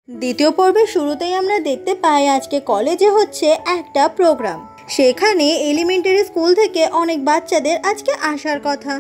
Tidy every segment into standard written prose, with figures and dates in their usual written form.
দ্বিতীয় পর্বের শুরুতেই আমরা দেখতে পাই আজকে কলেজে হচ্ছে একটা প্রোগ্রাম। সেখানে এলিমেন্টারি স্কুল থেকে অনেক বাচ্চাদের আজকে আসার কথা।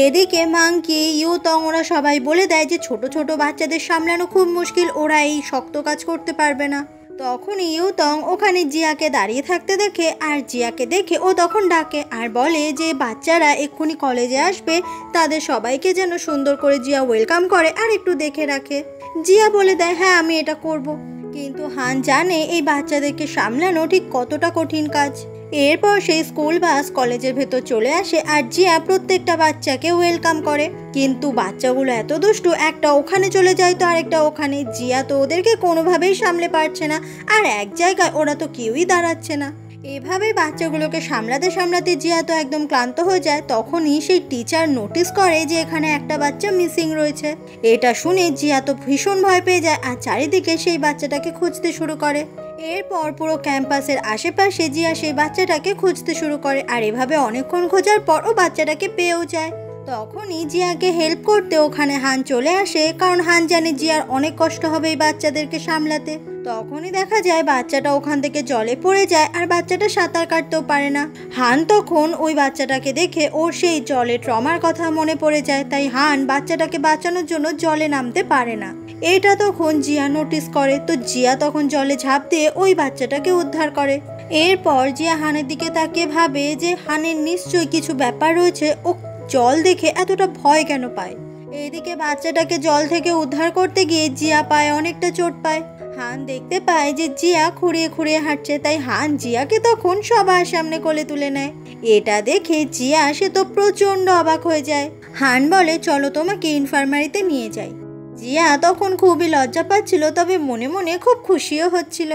এদিকে মাংকি, ইউতং ওরা সবাই বলে দেয় যে ছোট ছোট বাচ্চাদের সামলানো খুব মুশকিল, ওরা এই শক্ত কাজ করতে পারবে না। তখন ইউতং ওখানে জিয়াকে দাঁড়িয়ে থাকতে দেখে, আর জিয়াকে দেখে ও তখন ডাকে আর বলে যে বাচ্চারা এক্ষুনি কলেজে আসবে, তাদের সবাইকে যেন সুন্দর করে জিয়া ওয়েলকাম করে আর একটু দেখে রাখে। জিয়া বলে দেয় হ্যাঁ আমি এটা করব। কিন্তু হান জানে এই বাচ্চাদেরকে সামলানো ঠিক কতটা কঠিন কাজ। এরপর সেই স্কুল বাস কলেজের ভেতর চলে আসে আর জিয়া প্রত্যেকটা বাচ্চাকে ওয়েলকাম করে। কিন্তু বাচ্চাগুলো এত দুষ্টু, একটা ওখানে চলে যায় তো আরেকটা ওখানে। জিয়া তো ওদেরকে কোনোভাবেই সামলে পারছে না, আর এক জায়গায় ওরা তো কেউই দাঁড়াচ্ছে না। এভাবে বাচ্চাগুলোকে সামলাতে সামলাতে জিয়া তো একদম ক্লান্ত হয়ে যায়। তখনই সেই টিচার নোটিস করে যে এখানে একটা বাচ্চা মিসিং রয়েছে। এটা শুনে জিয়া তো ভীষণ ভয় পেয়ে যায় আর চারিদিকে সেই বাচ্চাটাকে খুঁজতে শুরু করে। এরপর পুরো ক্যাম্পাসের আশেপাশে জিয়া সেই বাচ্চাটাকে খুঁজতে শুরু করে, আর এভাবে অনেকক্ষণ খোঁজার পর ও বাচ্চাটাকে পেয়েও যায়। তখনই জিয়াকে হেল্প করতে ওখানে হান চলে আসে, কারণ হান জানে জিয়ার অনেক কষ্ট হবে এই বাচ্চাদেরকে সামলাতে। তখনই দেখা যায় বাচ্চাটা ওখান থেকে জলে পড়ে যায়, আর বাচ্চাটা সাঁতার কাটতেও পারে না। হান তখন ওই বাচ্চাটাকে দেখে ওর সেই জলে ট্রমার কথা মনে পড়ে যায়, তাই হান বাচ্চাটাকে বাঁচানোর জন্য জলে নামতে পারে না। এটা তখন জিয়া নোটিস করে, তো জিয়া তখন জলে ঝাঁপ দিয়ে ওই বাচ্চাটাকে উদ্ধার করে। এরপর জিয়া হানের দিকে তাকিয়ে ভাবে যে হানের নিশ্চয়ই কিছু ব্যাপার রয়েছে, ও জল দেখে এতটা ভয় কেন পায়। এইদিকে বাচ্চাটাকে জল থেকে উদ্ধার করতে গিয়ে জিয়া পায়ে অনেকটা চোট পায়। হান দেখতে পায় যে জিয়া খুঁড়িয়ে খুঁড়িয়ে হাঁটছে, তাই হান জিয়াকে তখন সবার সামনে কোলে তুলে নেয়। এটা দেখে জিয়া সে তো প্রচণ্ড অবাক হয়ে যায়। হান বলে চলো তোমাকে ইনফার্মারিতে নিয়ে যাই। জিয়া তখন খুবই লজ্জা পাচ্ছিল, তবে মনে মনে খুব খুশিও হচ্ছিল।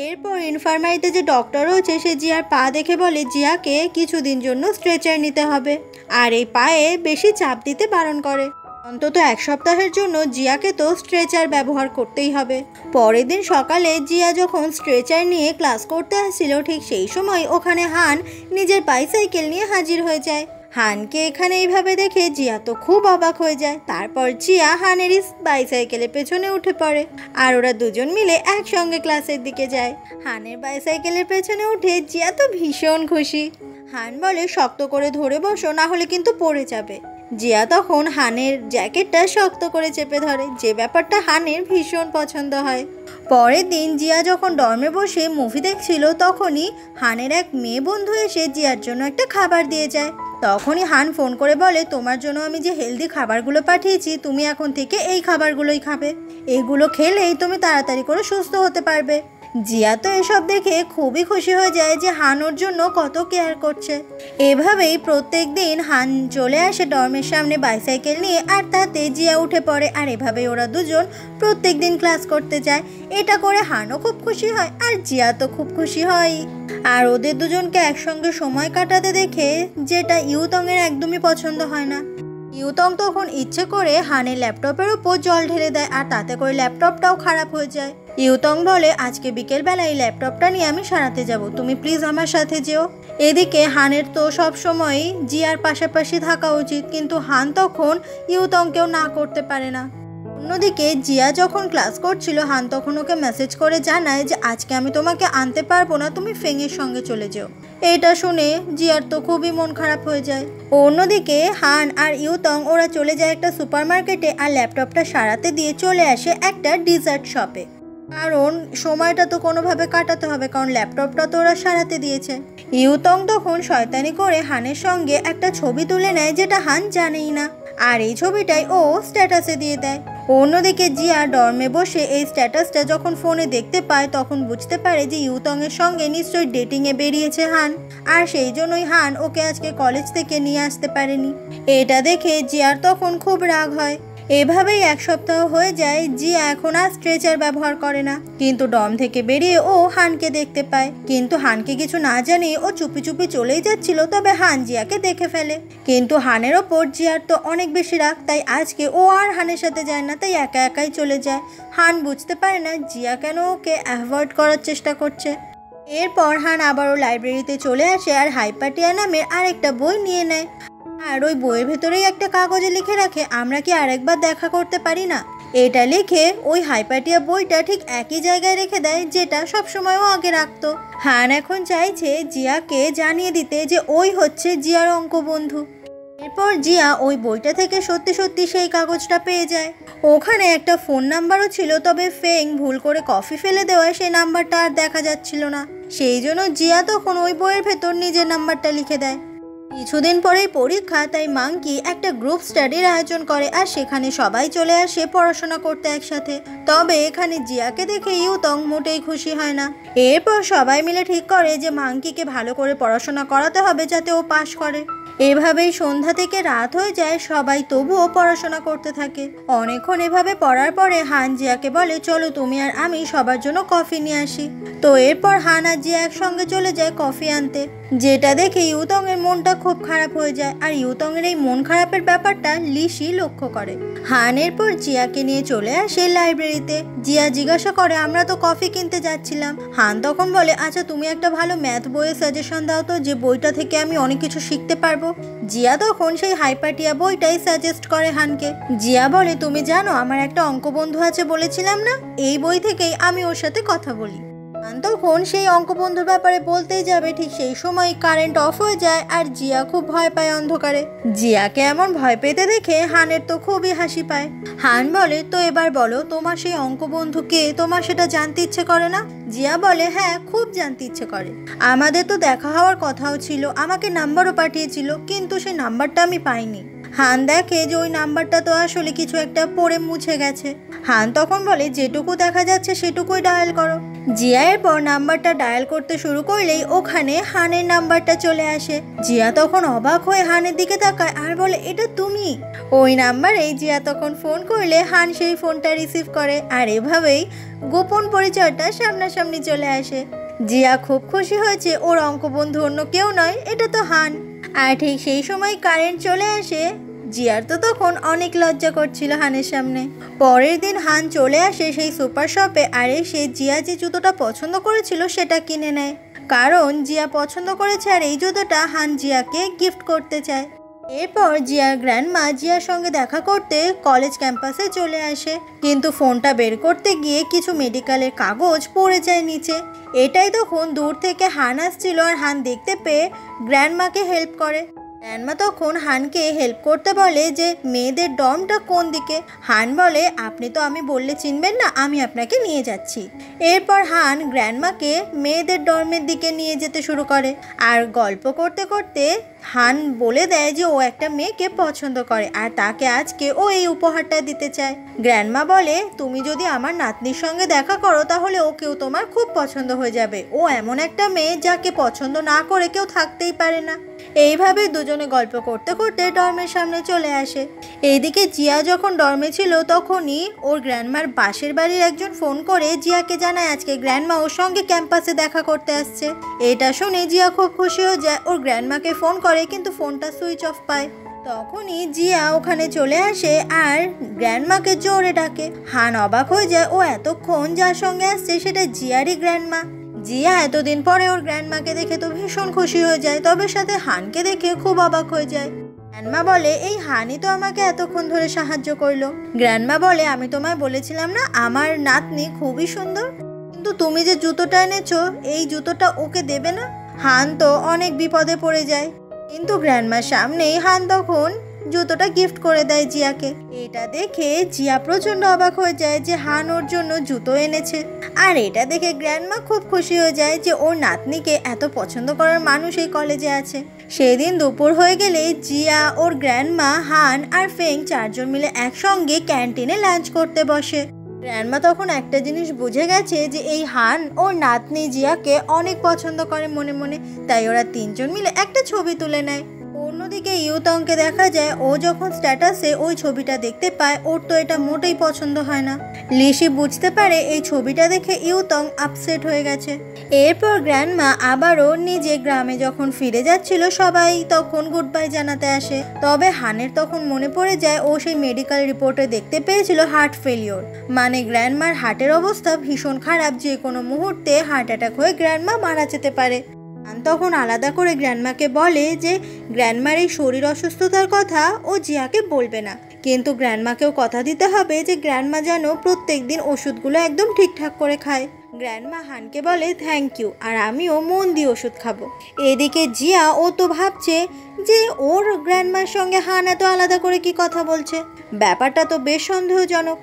এরপর ইনফার্মারিতে যে ডক্টর রয়েছে সে জিয়ার পা দেখে বলে জিয়াকে কিছুদিন জন্য স্ট্রেচার নিতে হবে, আর এই পায়ে বেশি চাপ দিতে বারণ করে। অন্তত এক সপ্তাহের জন্য জিয়াকে তো স্ট্রেচার ব্যবহার করতেই হবে। পরের দিন সকালে জিয়া যখন স্ট্রেচার নিয়ে ক্লাস করতে আসছিল, ঠিক সেই সময় ওখানে হান নিজের বাইসাইকেল নিয়ে হাজির হয়ে যায়। হানকে এখানে এইভাবে দেখে জিয়া তো খুব অবাক হয়ে যায়। তারপর জিয়া হানের বাইসাইকেলের পেছনে উঠে পড়ে, আর ওরা দুজন মিলে একসঙ্গে ক্লাসের দিকে যায়। হানের বাইসাইকেলের পেছনে উঠে জিয়া তো ভীষণ খুশি। হান বলে শক্ত করে ধরে বসো, না হলে কিন্তু পড়ে যাবে। জিয়া তখন হানের জ্যাকেটটা শক্ত করে চেপে ধরে, যে ব্যাপারটা হানের ভীষণ পছন্দ হয়। পরের দিন জিয়া যখন ডর্মে বসে মুভি দেখছিল, তখনই হানের এক মেয়ে বন্ধু এসে জিয়ার জন্য একটা খাবার দিয়ে যায়। তখনই হান ফোন করে বলে তোমার জন্য আমি যে হেলদি খাবারগুলো পাঠিয়েছি, তুমি এখন থেকে এই খাবারগুলোই খাবে। এগুলো খেলেই তুমি তাড়াতাড়ি করে সুস্থ হতে পারবে। জিয়া তো এসব দেখে খুবই খুশি হয়ে যায় যে হান ওর জন্য কত কেয়ার করছে। এভাবেই প্রত্যেক দিন হান চলে আসে ডর্মের সামনে বাইসাইকেল নিয়ে, আর তাতে জিয়া উঠে পড়ে, আর এভাবেই ওরা দুজন প্রত্যেক দিন ক্লাস করতে যায়। এটা করে হানও খুব খুশি হয় আর জিয়া তো খুব খুশি হয়। আর ওদের দুজনকে একসঙ্গে সময় কাটাতে দেখে যেটা ইউতংয়ের একদমই পছন্দ হয় না। ইউতং তখন ইচ্ছে করে হানের ল্যাপটপের উপর জল ঢেলে দেয়, আর তাতে করে ল্যাপটপটাও খারাপ হয়ে যায়। ইউতং বলে আজকে বিকেলবেলা এই ল্যাপটপটা নিয়ে আমি সারাতে যাব, তুমি প্লিজ আমার সাথে যেও। এদিকে হানের তো সবসময়ই জিয়ার পাশাপাশি থাকা উচিত, কিন্তু হান তখন ইউতংকেও না করতে পারে না। অন্যদিকে জিয়া যখন ক্লাস করছিল, হান তখন ওকে মেসেজ করে জানায় যে আজকে আমি তোমাকে আনতে পারবো না, তুমি ফেংয়ের সঙ্গে চলে যেও। এটা শুনে জিয়ার তো খুবই মন খারাপ হয়ে যায়। অন্যদিকে হান আর ইউতং ওরা চলে যায় একটা সুপারমার্কেটে, আর ল্যাপটপটা সারাতে দিয়ে চলে আসে একটা ডিজার্ট শপে, কারণ সময়টা তো কোনোভাবে কাটাতে হবে, কারণ ল্যাপটপটা তো ওরা সারাতে দিয়েছে। ইউতং তখন শয়তানি করে হানের সঙ্গে একটা ছবি তুলে নেয়, যেটা হান জানেই না, আর এই ছবিটাই ও স্ট্যাটাসে দিয়ে দেয়। অন্যদিকে জিয়া ডর্মে বসে এই স্ট্যাটাসটা যখন ফোনে দেখতে পায়, তখন বুঝতে পারে যে ইউতংয়ের সঙ্গে নিশ্চয়ই ডেটিংয়ে বেরিয়েছে হান, আর সেই জন্যই হান ওকে আজকে কলেজ থেকে নিয়ে আসতে পারেনি। এটা দেখে জিয়ার তখন খুব রাগ হয়। এভাবেই এক সপ্তাহ হয়ে যায়। জিয়া এখন আর স্ট্রেচার ব্যবহার করে না, কিন্তু ডর্ম থেকে বেরিয়ে ও হানকে দেখতে পায়। কিন্তু হানকে কিছু না জানিয়ে ও চুপি চুপি চলেই যাচ্ছিল, তবে হান জিয়াকে দেখে ফেলে। কিন্তু হানের ওপর জিয়ার তো অনেক বেশি রাগ, তাই আজকে ও আর হানের সাথে যায় না, তাই একা একাই চলে যায়। হান বুঝতে পারে না জিয়া কেন ওকে অ্যাভয়েড করার চেষ্টা করছে। এরপর হান আবারও লাইব্রেরিতে চলে আসে, আর হাইপাটিয়া নামের আরেকটা বই নিয়ে নেয়। আর ওই বইয়ের ভেতরেই একটা কাগজে লিখে রাখে আমরা কি আরেকবার দেখা করতে পারি না। এটা লিখে ওই হাইপাটিয়া বইটা ঠিক একই জায়গায় রেখে দেয় যেটা সবসময়ও আগে রাখতো। হান এখন চাইছে জিয়াকে জানিয়ে দিতে যে ওই হচ্ছে জিয়ার অঙ্ক বন্ধু। এরপর জিয়া ওই বইটা থেকে সত্যি সত্যি সেই কাগজটা পেয়ে যায়। ওখানে একটা ফোন নাম্বারও ছিল, তবে ফেং ভুল করে কফি ফেলে দেওয়ায় সেই নাম্বারটা আর দেখা যাচ্ছিল না। সেই জন্য জিয়া তখন ওই বইয়ের ভেতর নিজের নাম্বারটা লিখে দেয়। কিছুদিন পরেই পরীক্ষা, তাই মাংকি একটা গ্রুপ স্টাডির আয়োজন করে আর সেখানে সবাই চলে আসে পড়াশোনা করতে একসাথে। তবে এখানে জিয়াকে দেখে ইউতং মোটেই খুশি হয় না। এরপর সবাই মিলে ঠিক করে যে মাংকিকে ভালো করে পড়াশোনা করাতে হবে যাতে ও পাশ করে। এভাবেই সন্ধ্যা থেকে রাত হয়ে যায়, সবাই তবুও পড়াশোনা করতে থাকে। অনেকক্ষণ এভাবে পড়ার পরে হান জিয়াকে বলে, চলো তুমি আর আমি সবার জন্য কফি নিয়ে আসি। তো এরপর হান আর জিয়া একসঙ্গে চলে যায় কফি আনতে, যেটা দেখে ইউতং এর মনটা খুব খারাপ হয়ে যায়। আর ইউতং এর এই মন খারাপের ব্যাপারটা লিসি লক্ষ্য করে। হান এরপর জিয়াকে নিয়ে চলে আসে লাইব্রেরিতে। জিয়া জিজ্ঞাসা করে, আমরা তো কফি কিনতে যাচ্ছিলাম। হান তখন বলে, আচ্ছা তুমি একটা ভালো ম্যাথ বইয়ের সাজেশন দাও তো, যে বইটা থেকে আমি অনেক কিছু শিখতে পারবো। জিয়া তখন সেই হাইপাটিয়া বইটাই সাজেস্ট করে হানকে। জিয়া বলে, তুমি জানো আমার একটা অঙ্ক বন্ধু আছে বলেছিলাম না, এই বই থেকেই আমি ওর সাথে কথা বলি। তখন সেই অঙ্কবন্ধুর ব্যাপারে বলতেই যাবে, ঠিক সেই সময় কারেন্ট অফ হয়ে যায় আর জিয়া খুব ভয় পায় অন্ধকারে। জিয়াকে এমন ভয় পেতে দেখে হানের তো খুবই হাসি পায়। হান বলে, তো এবার বলো তোমার সেই অঙ্কবন্ধু কে, তোমার সেটা জানতে ইচ্ছে করে না? জিয়া বলে, হ্যাঁ খুব জানতে ইচ্ছে করে। আমাদের তো দেখা হওয়ার কথাও ছিল, আমাকে নাম্বারও পাঠিয়েছিল, কিন্তু সেই নাম্বারটা আমি পাইনি। হান দেখে যে ওই নাম্বারটা তো আসলে কিছু একটা পড়ে মুছে গেছে। হান তখন বলে, যেটুকু দেখা যাচ্ছে সেটুকুই ডায়াল করো। জিয়া এরপর নাম্বারটা ডায়াল করতে শুরু করলেই ওখানে হানের নাম্বারটা চলে আসে। জিয়া তখন অবাক হয়ে হানের দিকে তাকায় আর বলে, এটা তুমি? ওই নাম্বারেই জিয়া তখন ফোন করলে হান সেই ফোনটা রিসিভ করে, আর এভাবেই গোপন পরিচয়টা সামনাসামনি চলে আসে। জিয়া খুব খুশি হয়েছে, ওর অঙ্কবন্ধু অন্য কেউ নয়, এটা তো হান। আর ঠিক সেই সময় কারেন্ট চলে আসে। জিয়ার তো তখন অনেক লজ্জা করছিল হানের সামনে। পরের দিন হান চলে আসে সেই সুপার শপে, আর এসে জিয়া যে জুতোটা পছন্দ করেছিল সেটা কিনে নেয়, কারণ জিয়া পছন্দ করেছে আর এই জুতোটা হান জিয়াকে গিফট করতে চায়। এরপর জিয়ার গ্র্যান্ডমা জিয়ার সঙ্গে দেখা করতে কলেজ ক্যাম্পাসে চলে আসে, কিন্তু ফোনটা বের করতে গিয়ে কিছু মেডিকেলের কাগজ পড়ে যায় নিচে। এটাই তখন দূর থেকে হান আসছিল, আর হান দেখতে পেয়ে গ্র্যান্ডমাকে হেল্প করে। গ্র্যান্ডমা তখন হানকে হেল্প করতে বলে যে মেয়েদের ডর্মটা কোন দিকে। হান বলে, আপনি তো আমি বললে চিনবেন না, আমি আপনাকে নিয়ে যাচ্ছি। এরপর হান গ্র্যান্ডমাকে মেয়েদের ডর্মের দিকে নিয়ে যেতে শুরু করে, আর গল্প করতে করতে হান বলে দেয় যে ও একটা মেয়েকে পছন্দ করে আর তাকে আজকে ও এই উপহারটা দিতে চায়। গ্র্যান্ডমা বলে, তুমি যদি আমার নাতনির সঙ্গে দেখা করো তাহলে ওকেও তোমার খুব পছন্দ হয়ে যাবে। ও এমন একটা মেয়ে যাকে পছন্দ না করে কেউ থাকতেই পারে না। এইভাবে দুজনে গল্প করতে করতে ডর্মের সামনে চলে আসে। এইদিকে জিয়া যখন ডর্মে ছিল তখনই ওর গ্র্যান্ডমার পাশের বাড়ির একজন ফোন করে জিয়াকে জানায় আজকে গ্র্যান্ডমা ওর সঙ্গে ক্যাম্পাসে দেখা করতে আসছে। এটা শুনে জিয়া খুব খুশি হয়ে যায়, ওর গ্র্যান্ডমাকে ফোন করে কিন্তু ফোনটা সুইচ অফ পায়। তখনই জিয়া ওখানে চলে আসে আর গ্র্যান্ডমাকে জোরে ডাকে। হান অবাক হয়ে যায়, ও এতক্ষণ যার সঙ্গে আসছে সেটা জিয়ারই গ্র্যান্ডমা। জিয়া এতদিন পরে ওর গ্র্যান্ডমাকে দেখে তো ভীষণ খুশি হয়ে যায়, তবে সাথে হানকে দেখে খুব অবাক হয়ে যায়। গ্র্যান্ডমা বলে, এই হানই তো আমাকে এতক্ষণ ধরে সাহায্য করলো। গ্র্যান্ডমা বলে, আমি তোমায় বলেছিলাম না আমার নাতনি খুবই সুন্দর, কিন্তু তুমি যে জুতোটা এনেছো এই জুতোটা ওকে দেবে না? হান তো অনেক বিপদে পড়ে যায়, কিন্তু গ্র্যান্ডমার সামনেই হান তখন জুতোটা গিফট করে দেয় জিয়াকে। এটা দেখে জিয়া প্রচন্ড অবাক হয়ে যায় যে হান ওর জন্য জুতো এনেছে, আর এটা দেখে গ্র্যান্ডমা খুব খুশি হয়ে যায় যে ওর নাতনিকে এত পছন্দ করার মানুষ এই কলেজে আছে। সেদিন দুপুর হয়ে গেলে জিয়া, ওর গ্র্যান্ডমা, হান আর ফেং চারজন মিলে একসঙ্গে ক্যান্টিনে লাঞ্চ করতে বসে। গ্র্যান্ডমা তখন একটা জিনিস বুঝে গেছে যে এই হান ওর নাতনি জিয়াকে অনেক পছন্দ করে মনে মনে, তাই ওরা তিনজন মিলে একটা ছবি তুলে নেয়। অন্যদিকে ইউতংকে দেখা যায়, ও যখন স্ট্যাটাসে ওই ছবিটা দেখতে পায় ওর তো এটা মোটেই পছন্দ হয় না। লিসি বুঝতে পারে এই ছবিটা দেখে ইউতং আপসেট হয়ে গেছে। এরপর গ্র্যান্ডমা আবারও নিজে গ্রামে যখন ফিরে যাচ্ছিল সবাই তখন গুড বাই জানাতে আসে। তবে হানের তখন মনে পড়ে যায় ও সেই মেডিকেল রিপোর্টে দেখতে পেয়েছিল হার্ট ফেলিওর, মানে গ্র্যান্ডমার হার্টের অবস্থা ভীষণ খারাপ, যে কোনো মুহূর্তে হার্ট অ্যাটাক হয়ে গ্র্যান্ডমা মারা যেতে পারে। তখন আলাদা করে গ্র্যান্ডমাকে বলে যে গ্র্যান্ডমার এই শরীর অসুস্থতার কথা ও জিয়াকে বলবে না, কিন্তু গ্র্যান্ডমাকেও কথা দিতে হবে যে গ্র্যান্ডমা যেন প্রত্যেক দিন ওষুধগুলো একদম ঠিকঠাক করে খায়। গ্র্যান্ডমা হানকে বলে থ্যাংক ইউ, আর আমিও মন দিয়ে ওষুধ খাবো। এদিকে জিয়া ও তো ভাবছে যে ওর গ্র্যান্ডমার সঙ্গে হান এত আলাদা করে কি কথা বলছে, ব্যাপারটা তো বেশ সন্দেহজনক।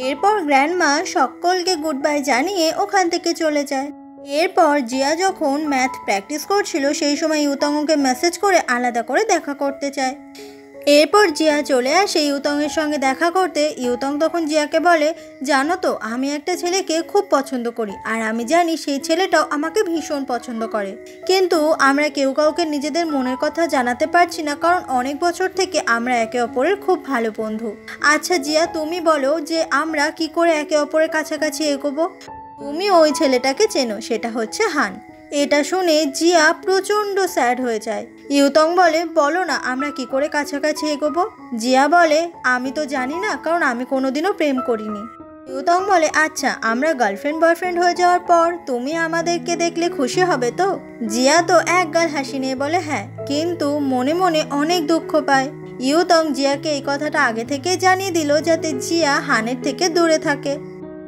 এরপর গ্র্যান্ডমা সকলকে গুড বাই জানিয়ে ওখান থেকে চলে যায়। এরপর জিয়া যখন ম্যাথ প্র্যাকটিস করছিল সেই সময় ইউতংকে মেসেজ করে আলাদা করে দেখা করতে চায়। এরপর জিয়া চলে আসে ইউতংয়ের সঙ্গে দেখা করতে। ইউতং তখন জিয়াকে বলে, জানো তো আমি একটা ছেলেকে খুব পছন্দ করি, আর আমি জানি সেই ছেলেটাও আমাকে ভীষণ পছন্দ করে, কিন্তু আমরা কেউ কাউকে নিজেদের মনের কথা জানাতে পারছি না, কারণ অনেক বছর থেকে আমরা একে অপরের খুব ভালো বন্ধু। আচ্ছা জিয়া, তুমি বলো যে আমরা কি করে একে অপরের কাছাকাছি এগোবো? তুমি ওই ছেলেটাকে চেনো, সেটা হচ্ছে হান। এটা শুনে জিয়া প্রচণ্ড স্যাড হয়ে যায়। ইউতং বলে, বলো না আমরা কি করে কাছাকাছি এগোবো? জিয়া বলে, আমি তো জানি না, কারণ আমি কোনোদিনও প্রেম করিনি। ইউতং বলে, আচ্ছা আমরা গার্লফ্রেন্ড বয়ফ্রেন্ড হয়ে যাওয়ার পর তুমি আমাদেরকে দেখলে খুশি হবে তো? জিয়া তো একগাল হাসি নিয়ে বলে হ্যাঁ, কিন্তু মনে মনে অনেক দুঃখ পায়। ইউতং জিয়াকে এই কথাটা আগে থেকেই জানিয়ে দিল যাতে জিয়া হানের থেকে দূরে থাকে।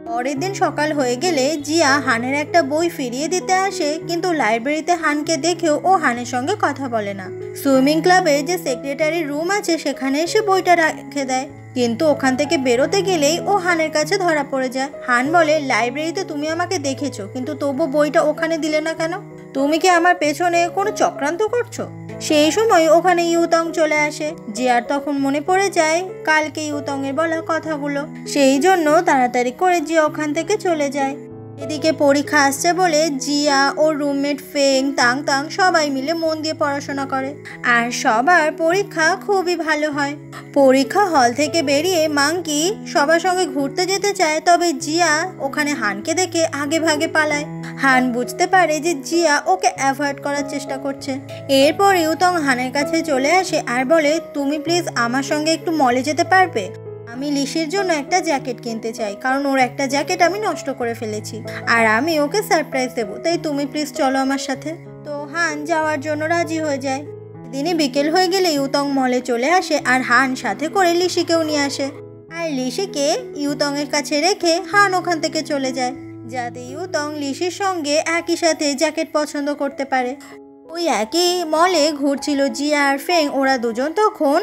পরের দিন সকাল হয়ে গেলে জিয়া হানের একটা বই ফিরিয়ে দিতে আসে, কিন্তু লাইব্রেরিতে হানকে দেখেও ও হানের সঙ্গে কথা বলে না। সুইমিং ক্লাবে যে সেক্রেটারি রুম আছে সেখানে এসে বইটা রেখে দেয়, কিন্তু ওখান থেকে বেরোতে গেলেই ও হানের কাছে ধরা পড়ে যায়। হান বলে, লাইব্রেরিতে তুমি আমাকে দেখেছো, কিন্তু তবু বইটা ওখানে দিলে না কেন? তুমি কি আমার পেছনে কোনো চক্রান্ত করছো? সেই সময় ওখানে ইউতং চলে আসে। জিয়ার তখন মনে পড়ে যায় কালকে ইউতং এর বলা কথাগুলো, সেই জন্য তাড়াতাড়ি করে জিয়া ওখান থেকে চলে যায়। এদিকে পরীক্ষা আসছে বলে জিয়া ও রুমমেট ফেং, তাং তাং সবাই মিলে মন দিয়ে পড়াশোনা করে, আর সবার পরীক্ষা খুবই ভালো হয়। পরীক্ষা হল থেকে বেরিয়ে মাংকি সবার সঙ্গে ঘুরতে যেতে চায়, তবে জিয়া ওখানে হানকে দেখে আগে ভাগে পালায়। হান বুঝতে পারে যে জিয়া ওকে অ্যাভয়েড করার চেষ্টা করছে। এরপর ইউতং হানের কাছে চলে আসে আর বলে, তুমি প্লিজ আমার সঙ্গে একটু মলে যেতে পারবে? আমি লিসির জন্য একটা জ্যাকেট কিনতে চাই, কারণ ওর একটা জ্যাকেট আমি নষ্ট করে ফেলেছি, আর আমি ওকে সারপ্রাইজ দেবো, তাই তুমি প্লিজ চলো আমার সাথে। তো হান যাওয়ার জন্য রাজি হয়ে যায়। দিনে বিকেল হয়ে গেলে ইউতং মলে চলে আসে, আর হান সাথে করে লিসিকেও নিয়ে আসে, আর লিসিকে ইউতং এর কাছে রেখে হান ওখান থেকে চলে যায়, যাতে ইউতং লিসির সঙ্গে একই সাথে জ্যাকেট পছন্দ করতে পারে। ওই একই মলে ঘুরছিল জিয়া আর ফেং, ওরা দুজন তখন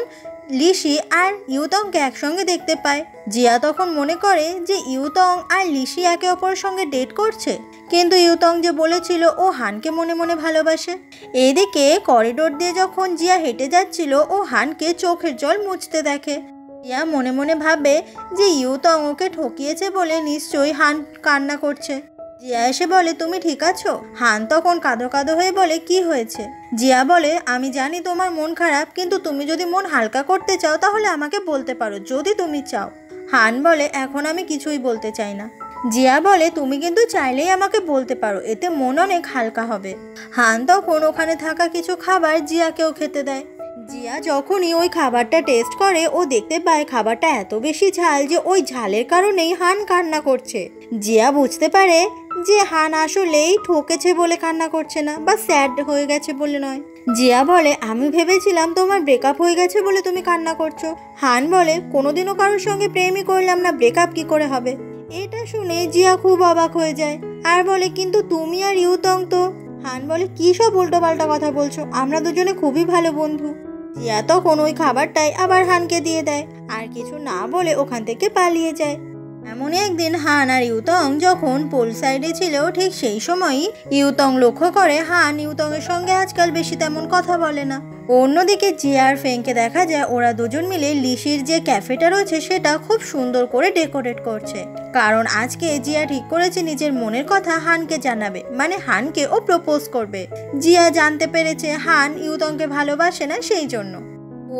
লিসি আর ইউতংকে একসঙ্গে দেখতে পায়। জিয়া তখন মনে করে যে ইউতং আর লিসি একে অপরের সঙ্গে ডেট করছে, কিন্তু ইউতং যে বলেছিল ও হানকে মনে মনে ভালোবাসে। এদিকে করিডোর দিয়ে যখন জিয়া হেঁটে যাচ্ছিল ও হানকে চোখের জল মুছতে দেখে। জিয়া মনে মনে ভাবে যে ইউতং ওকে ঠকিয়েছে বলে নিশ্চয়ই হান কান্না করছে। জিয়া এসে বলে, তুমি ঠিক আছো? হান তখন কাঁদো কাঁদো হয়ে বলে, কি হয়েছে? জিয়া বলে, আমি জানি তোমার মন খারাপ, কিন্তু তুমি যদি মন হালকা করতে চাও তাহলে আমাকে বলতে পারো, যদি তুমি চাও। হান বলে, এখন আমি কিছুই বলতে চাই না। জিয়া বলে, তুমি কিন্তু চাইলেই আমাকে বলতে পারো, এতে মন অনেক হালকা হবে। হান তখন ওখানে থাকা কিছু খাবার জিয়াকেও খেতে দেয়। জিয়া যখনই ওই খাবারটা টেস্ট করে ও দেখতে পায় খাবারটা এত বেশি ঝাল যে ওই ঝালের কারণেই হান কান্না করছে। জিয়া বুঝতে পারে যে হান আসলেই ঠকেছে বলে কান্না করছে না, বা স্যাড হয়ে গেছে বলে নয়। জিয়া বলে, আমি ভেবেছিলাম তোমার ব্রেকআপ হয়ে গেছে বলে তুমি কান্না করছো। হান বলে, কোনোদিনও কারোর সঙ্গে প্রেমই করলাম না, ব্রেকআপ কি করে হবে? এটা শুনে জিয়া খুব অবাক হয়ে যায় আর বলে, কিন্তু তুমি আর ইউতং তো। হান বলে, কি সব উল্টো পাল্টা কথা বলছো, আমরা দুজনে খুবই ভালো বন্ধু। জিয়া তখন ওই খাবারটাই আবার হানকে দিয়ে দেয়, আর কিছু না বলে ওখান থেকে পালিয়ে যায়। এমনই একদিন হান আর ইউতং যখন পোল সাইডে ছিল, ঠিক সেই সময়ই ইউতং লক্ষ্য করে হান ইউতং এর সঙ্গে আজকাল বেশি তেমন কথা বলে না। অন্যদিকে জিয়া আর ফেংকে দেখা যায় ওরা দুজন মিলে লিসির যে ক্যাফেটা রয়েছে সেটা খুব সুন্দর করে ডেকোরেট করছে, কারণ আজকে জিয়া ঠিক করেছে নিজের মনের কথা হানকে জানাবে, মানে হানকে ও প্রপোজ করবে। জিয়া জানতে পেরেছে হান ইউতংকে ভালোবাসে না, সেই জন্য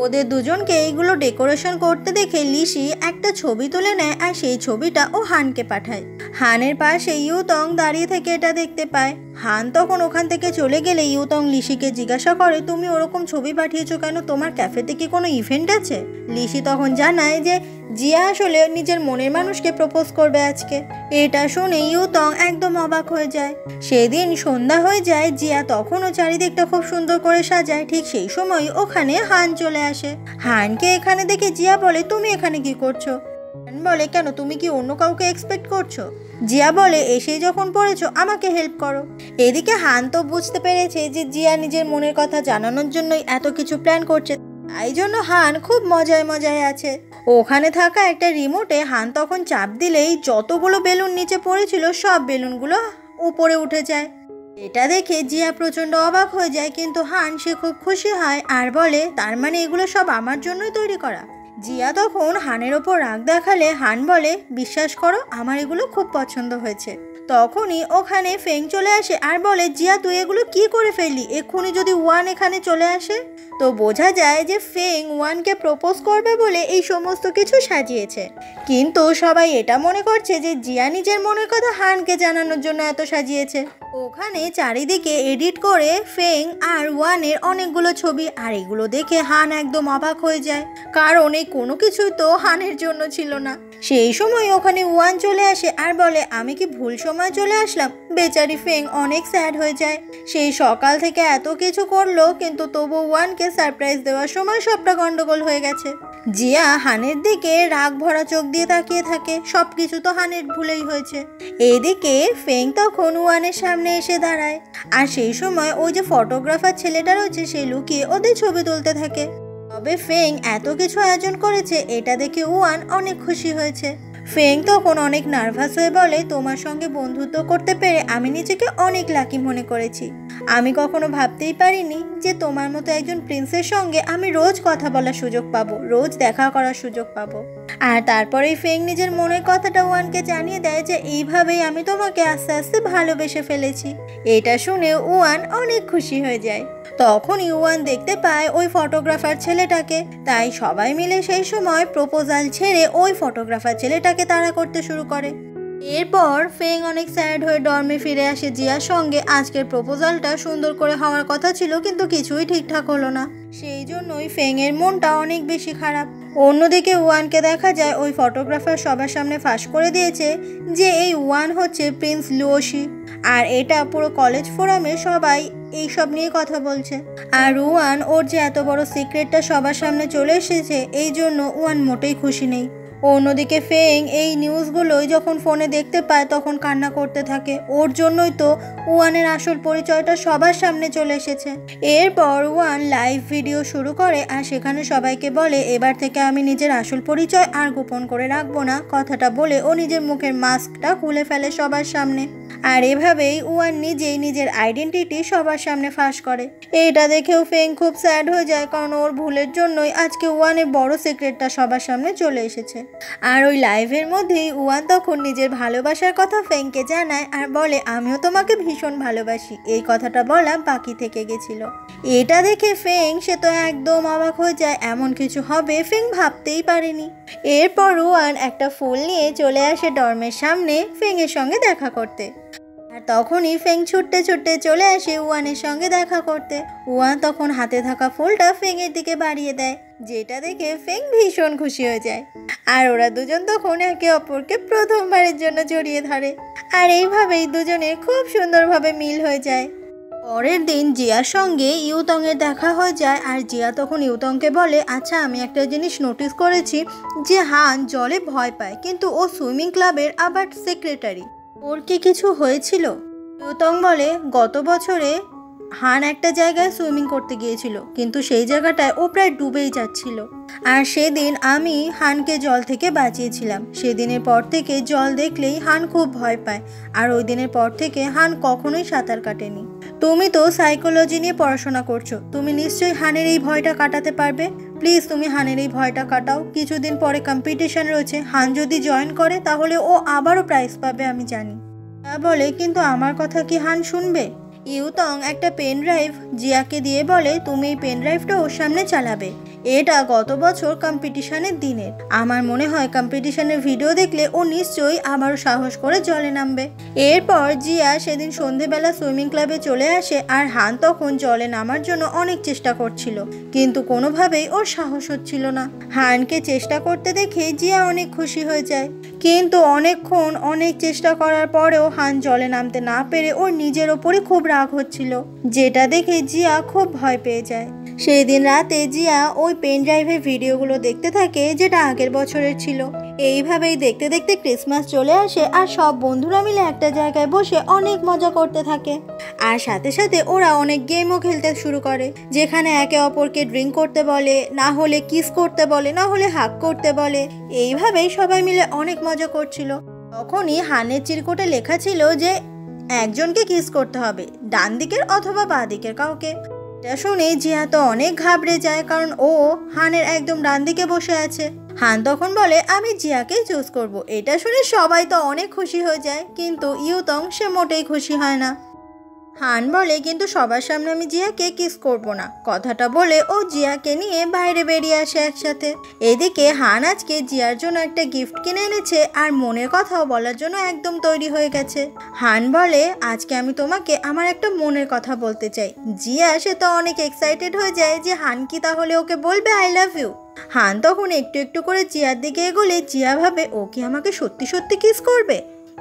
ওদের দুজনকে এইগুলো ডেকোরেশন করতে দেখে লিসি একটা ছবি তুলে নেয়, আর সেই ছবিটা ও হানকে পাঠায়। হানের পাশে ইউতং দাঁড়িয়ে থেকে এটা দেখতে পায়। হান তখন ওখান থেকে চলে গেলে ইউতং লিসিকে জিজ্ঞাসা করে, তুমি ওরকম ছবি পাঠিয়েছো কেন? তোমার ক্যাফেতে কি কোনো ইভেন্ট আছে? লিসি তখন জানায় যে জিয়া আসলে নিজের মনের মানুষকে প্রপোজ করবে আজকে। এটা শুনে ইউতং একদম অবাক হয়ে যায়। সেদিন সন্ধ্যা হয়ে যায়, জিয়া তখনও চারিদিকটা খুব সুন্দর করে সাজায়। ঠিক সেই সময় ওখানে হান চলে আসে। হানকে এখানে দেখে জিয়া বলে, তুমি এখানে কি করছো? হান বলে, কেন, তুমি কি অন্য কাউকে এক্সপেক্ট করছো? জিয়া বলে, এসেই যখন পড়েছো আমাকে হেল্প করো। এদিকে হান তো বুঝতে পেরেছে যে জিয়া নিজের মনের কথা জানানোর জন্যই এত কিছু প্ল্যান করছে, তাই জন্য হান খুব মজায় মজায় আছে। ওখানে থাকা একটা রিমোটে হান তখন চাপ দিলেই যতগুলো বেলুন নিচে পড়েছিল সব বেলুনগুলো উপরে উঠে যায়। এটা দেখে জিয়া প্রচণ্ড অবাক হয়ে যায়, কিন্তু হান সে খুব খুশি হয় আর বলে, তার মানে এগুলো সব আমার জন্যই তৈরি করা। জিয়া তখন হানের ওপর রাগ দেখালে হান বলে, বিশ্বাস করো আমার এগুলো খুব পছন্দ হয়েছে। তখনই ওখানে ফেং চলে আসে আর বলে, জিয়া তুই এগুলো কি করে ফেললি? এক্ষুনি যদি ওয়ান এখানে চলে আসে? তো বোঝা যায় যে ফেং ওয়ানকে প্রপোজ করবে বলে এই সমস্ত কিছু সাজিয়েছে। কিন্তু সবাই এটা মনে করছে যে জিয়া নিজের মনের কথা হানকে জানানোর জন্য এত সাজিয়েছে। ওখানে চারিদিকে এডিট করে ফেং আর ওয়ানের অনেকগুলো ছবি, আর এগুলো দেখে হান একদম অবাক হয়ে যায়, কারণ এই কোনো কিছুই তো হানের জন্য ছিল না। সেই সময় ওখানে ওয়ান চলে আসে আর বলে, আমি কি ভুল সময় চলে আসলাম? বেচারি ফেং অনেক স্যাড হয়ে যায়। সেই সকাল থেকে এত কিছু করলো, কিন্তু তবু ওয়ানকে সারপ্রাইজ দেওয়ার সময় সবটা গন্ডগোল হয়ে গেছে। জিয়া হানের দিকে রাগ ভরা চোখ দিয়ে তাকিয়ে থাকে, সবকিছু তো হানের ভুলেই হয়েছে। এইদিকে ফেং তখন ওয়ানের সামনে এসে দাঁড়ায়, আর সেই সময় ওই যে ফটোগ্রাফার ছেলেটা রয়েছে সে লুকিয়ে ওদের ছবি তুলতে থাকে। তবে ফেং এত কিছু আয়োজন করেছে এটা দেখে ওয়ান অনেক খুশি হয়েছে। ফেং তখন অনেক নার্ভাস হয়ে বলে, তোমার সঙ্গে বন্ধুত্ব করতে পেরে আমি নিজেকে অনেক লাকি মনে করেছি। আমি কখনো ভাবতেই পারিনি যে তোমার মতো একজন প্রিন্সের সঙ্গে আমি রোজ কথা বলার সুযোগ পাবো, রোজ দেখা করার সুযোগ পাবো। আর তারপরেই ফেং নিজের মনের কথাটা ওয়ানকে জানিয়ে দেয় যে এইভাবেই আমি তোমাকে আস্তে আস্তে ভালোবেসে ফেলেছি। এটা শুনে ওয়ান অনেক খুশি হয়ে যায়। তখনই ওয়ান দেখতে পায় ওই ফটোগ্রাফার ছেলেটাকে, তাই সবাই মিলে সেই সময় প্রপোজাল ছেড়ে ওই ফটোগ্রাফার ছেলেটাকে তাড়া করতে শুরু করে। এরপর ফেং অনেক স্যাড হয়ে ডর্মে ফিরে আসে জিয়ার সঙ্গে। আজকের প্রপোজালটা সুন্দর করে হওয়ার কথা ছিল, কিন্তু কিছুই ঠিকঠাক হলো না। সেই জন্যই ফেং এর মনটা অনেক বেশি খারাপ। অন্যদিকে ওয়ানকে দেখা যায় ওই ফটোগ্রাফার সবার সামনে ফাঁস করে দিয়েছে যে এই ওয়ান হচ্ছে প্রিন্স লুওশি, আর এটা পুরো কলেজ ফোরামে সবাই এইসব নিয়ে কথা বলছে। আর ওয়ান ওর যে এত বড় সিক্রেটটা সবার সামনে চলে এসেছে এই জন্য ওয়ান মোটেই খুশি নেই। অন্যদিকে ফেং এই নিউজগুলোই যখন ফোনে দেখতে পায় তখন কান্না করতে থাকে, ওর জন্যই তো ওয়ানের আসল পরিচয়টা সবার সামনে চলে এসেছে। এরপর ওয়ান লাইভ ভিডিও শুরু করে আর সেখানে সবাইকে বলে, এবার থেকে আমি নিজের আসল পরিচয় আর গোপন করে রাখবো না। কথাটা বলে ও নিজের মুখের মাস্কটা খুলে ফেলে সবার সামনে, আর এভাবেই ওয়ান নিজেই নিজের আইডেন্টিটি সবার সামনে ফাঁস করে। এটা দেখেও ফেং খুব স্যাড হয়ে যায়, কারণ ওর ভুলের জন্যই আজকে ওয়ানের বড় সিক্রেটটা সবার সামনে চলে এসেছে। আর ওই লাইভের মধ্যেই ওয়ান তখন নিজের ভালোবাসার কথা ফেংকে জানায় আর বলে, আমিও তোমাকে ভীষণ ভালোবাসি। এই কথাটা বলা বাকি থেকে গেছিল। এটা দেখে ফেং সে তো একদম অবাক হয়ে যায়, এমন কিছু হবে ফেং ভাবতেই পারেনি। এরপর ওয়ান একটা ফুল নিয়ে চলে আসে ডর্মের সামনে ফেং এর সঙ্গে দেখা করতে। আর তখনই ফেং ছুটতে ছুটতে চলে আসে ওয়ানের সঙ্গে দেখা করতে। ওয়ান তখন হাতে থাকা ফুলটা ফেং এর দিকে বাড়িয়ে দেয়, যেটা দেখে ফেং ভীষণ খুশি হয়ে যায়। আর ওরা দুজন তখন একে অপরকে প্রথমবারের জন্য জড়িয়ে ধরে, আর এইভাবেই দুজনের খুব সুন্দরভাবে মিল হয়ে যায়। পরের দিন জিয়ার সঙ্গে ইউতং এর দেখা হয়ে যায়, আর জিয়া তখন ইউতংকে বলে, আচ্ছা আমি একটা জিনিস নোটিস করেছি যে হান জলে ভয় পায়, কিন্তু ও সুইমিং ক্লাবের আবার সেক্রেটারি, ওর কি কিছু হয়েছিল? ইউতং বলে, গত বছরে হান একটা জায়গায় সুইমিং করতে গিয়েছিল, কিন্তু সেই জায়গাটায় ও প্রায় ডুবেই যাচ্ছিল, আর সেদিন আমি হানকে জল থেকে বাঁচিয়েছিলাম। সেদিনের পর থেকে জল দেখলেই হান খুব ভয় পায়, আর ওই দিনের পর থেকে হান কখনোই সাঁতার কাটেনি। তুমি তো সাইকোলজি নিয়ে পড়াশোনা করছো, তুমি নিশ্চয়ই হানের এই ভয়টা কাটাতে পারবে। প্লিজ তুমি হানের এই ভয়টা কাটাও। কিছুদিন পরে কম্পিটিশন রয়েছে, হান যদি জয়েন করে তাহলে ও আবারও প্রাইজ পাবে আমি জানি। তা বলে, কিন্তু আমার কথা কি হান শুনবে? ইউতং একটা পেন ড্রাইভ জিয়াকে দিয়ে বলে, তুমি এই পেন ড্রাইভটা ওর সামনে চালাবে। এটা গত বছর কম্পিটিশনের দিনের। আমার মনে হয় কম্পিটিশনের ভিডিও দেখলে ও নিশ্চয়ই আবারও সাহস করে জলে নামবে। এরপর জিয়া সেদিন সন্ধেবেলা সুইমিং ক্লাবে চলে আসে আর হান তখন জলে নামার জন্য অনেক চেষ্টা করছিল, কিন্তু কোনোভাবেই ওর সাহস হচ্ছিল না। হানকে চেষ্টা করতে দেখে জিয়া অনেক খুশি হয়ে যায়, কিন্তু অনেকক্ষণ অনেক চেষ্টা করার পরেও হান জলে নামতে না পেরে ওর নিজের ওপরে খুব রাগ হচ্ছিল, যেটা দেখে জিয়া খুব ভয় পেয়ে যায়। সেই দিন রাতে জিয়া ওই পেন ড্রাইভের ভিডিওগুলো দেখতে থাকে যেটা আগের বছরের ছিল। এইভাবেই দেখতে দেখতে ক্রিসমাস চলে আসে আর সব বন্ধুরা মিলে একটা জায়গায় বসে অনেক মজা করতে থাকে। আর সাথে সাথে ওরা অনেক গেমও খেলতে শুরু করে, যেখানে একে অপরকে ড্রিঙ্ক করতে বলে, না হলে কিস করতে বলে, না হলে হাগ করতে বলে। এইভাবেই সবাই মিলে অনেক মজা করছিল। তখনই হানের চিরকুটে লেখা ছিল যে একজনকে কিস করতে হবে, ডান দিকের অথবা বাঁ দিকের কাউকে। এটা শুনে জিয়া তো অনেক ঘাবড়ে যায়, কারণ ও হানের একদম ডান দিকে বসে আছে। হান তখন বলে আমি জিয়াকেই চুজ করব। এটা শুনে সবাই তো অনেক খুশি হয়ে যায়, কিন্তু ইউতং সে মোটেই খুশি হয় না। হান বলে কিন্তু সবার সামনে আমি জিয়াকে কিস করব না। কথাটা বলে ও জিয়াকে নিয়ে বাইরে বেরিয়ে আসে একসাথে। এদিকে হান আজকে জিয়ার জন্য একটা গিফট কিনে এনেছে আর মনের কথাও বলার জন্য একদম তৈরি হয়ে গেছে। হান বলে আজকে আমি তোমাকে আমার একটা মনের কথা বলতে চাই। জিয়া সে তো অনেক এক্সাইটেড হয়ে যায় যে হান কি তাহলে ওকে বলবে আই লাভ ইউ। হান তখন একটু একটু করে জিয়ার দিকে এগোলে জিয়া ভাবে ও কি আমাকে সত্যি সত্যি কিস করবে।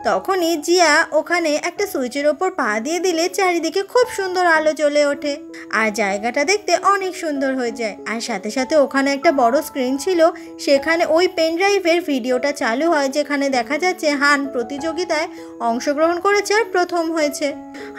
তখনই জিয়া ওখানে একটা সুইচের ওপর পা দিয়ে দিলে চারিদিকে খুব সুন্দর আলো জ্বলে ওঠে আর জায়গাটা দেখতে অনেক সুন্দর হয়ে যায়। আর সাথে সাথে ওখানে একটা বড় স্ক্রিন ছিল, সেখানে ওই পেন ড্রাইভের ভিডিওটা চালু হয়, যেখানে দেখা যাচ্ছে হান প্রতিযোগিতায় অংশগ্রহণ করেছে আর প্রথম হয়েছে।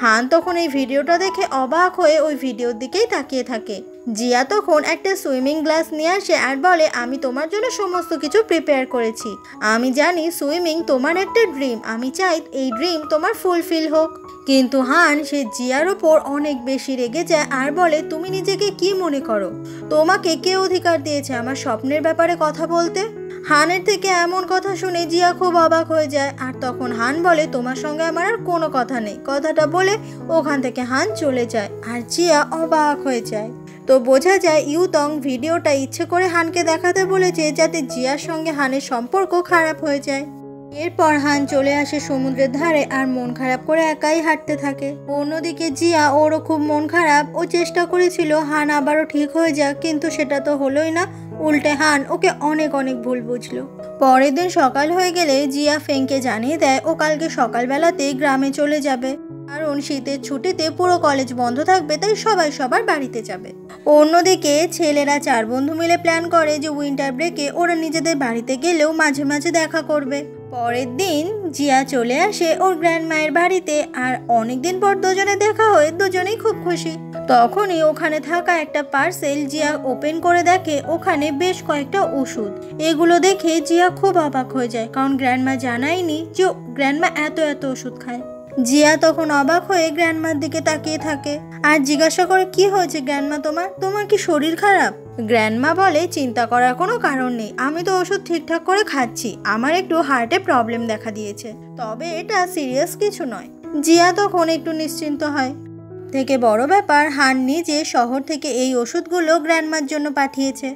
হান তখন এই ভিডিওটা দেখে অবাক হয়ে ওই ভিডিওর দিকেই তাকিয়ে থাকে। জিয়া তখন একটা সুইমিং গ্লাস নিয়ে আসে আর বলে আমি তোমার জন্য সমস্ত কিছু প্রিপেয়ার করেছি। আমি জানি সুইমিং তোমার একটা ড্রিম, আমি চাই এই ড্রিম তোমার ফুলফিল হোক। কিন্তু হান সে জিয়ার ওপর অনেক বেশি রেগে যায় আর বলে তুমি নিজেকে কি মনে করো? তোমাকে কে অধিকার দিয়েছে আমার স্বপ্নের ব্যাপারে কথা বলতে? হানের থেকে এমন কথা শুনে জিয়া খুব অবাক হয়ে যায় আর তখন হান বলে তোমার সঙ্গে আমার আর কোনো কথা নেই। কথাটা বলে ওখান থেকে হান চলে যায় আর জিয়া অবাক হয়ে যায়। তো বোঝা যায় ইউতং ভিডিওটা ইচ্ছে করে হানকে দেখাতে বলেছে যাতে জিয়ার সঙ্গে হানের সম্পর্ক খারাপ হয়ে যায়। এরপর হান চলে আসে সমুদ্রের ধারে আর মন খারাপ করে একাই হাঁটতে থাকে। অন্যদিকে জিয়া ওরও খুব মন খারাপ, ও চেষ্টা করেছিল হান আবারও ঠিক হয়ে যাক, কিন্তু সেটা তো হলোই না। উল্টে হান ওকে অনেক অনেক ভুল বুঝলো। পরের দিন সকাল হয়ে গেলে জিয়া ফেংকে জানিয়ে দেয় ও কালকে সকালবেলাতে গ্রামে চলে যাবে, কারণ শীতের ছুটিতে পুরো কলেজ বন্ধ থাকবে, তাই সবাই সবার বাড়িতে যাবে। অন্যদিকে ছেলেরা 4 বন্ধু মিলে প্ল্যান করে যে উইন্টার ব্রেকে ওরা নিজেদের বাড়িতে গেলেও মাঝে মাঝে দেখা করবে। পরের দিন জিয়া চলে আসে ওর গ্র্যান্ডমায়ের বাড়িতে আর অনেকদিন পর দুজনে দেখা হয়ে দুজনেই খুব খুশি। তখনই ওখানে থাকা একটা পার্সেল জিয়া ওপেন করে দেখে ওখানে বেশ কয়েকটা ওষুধ। এগুলো দেখে জিয়া খুব অবাক হয়ে যায়, কারণ গ্র্যান্ডমা জানায়নি যে গ্র্যান্ডমা এত এত ওষুধ খায়। জিয়া তখন অবাক হয়ে গ্র্যান্ডমার দিকে তাকিয়ে থাকে আর জিজ্ঞাসা করে কি হয়েছে গ্র্যান্ডমা, তোমার কি শরীর খারাপ? গ্র্যান্ডমা বলে চিন্তা করার কোনো কারণ নেই, আমি তো ওষুধ ঠিকঠাক করে খাচ্ছি, আমার একটু হার্টে প্রবলেম দেখা দিয়েছে, তবে এটা সিরিয়াস কিছু নয়। জিয়া তখন একটু নিশ্চিন্ত হয়। থেকে বড় ব্যাপার হান নিজে শহর থেকে এই ওষুধগুলো গ্র্যান্ডমার জন্য পাঠিয়েছে।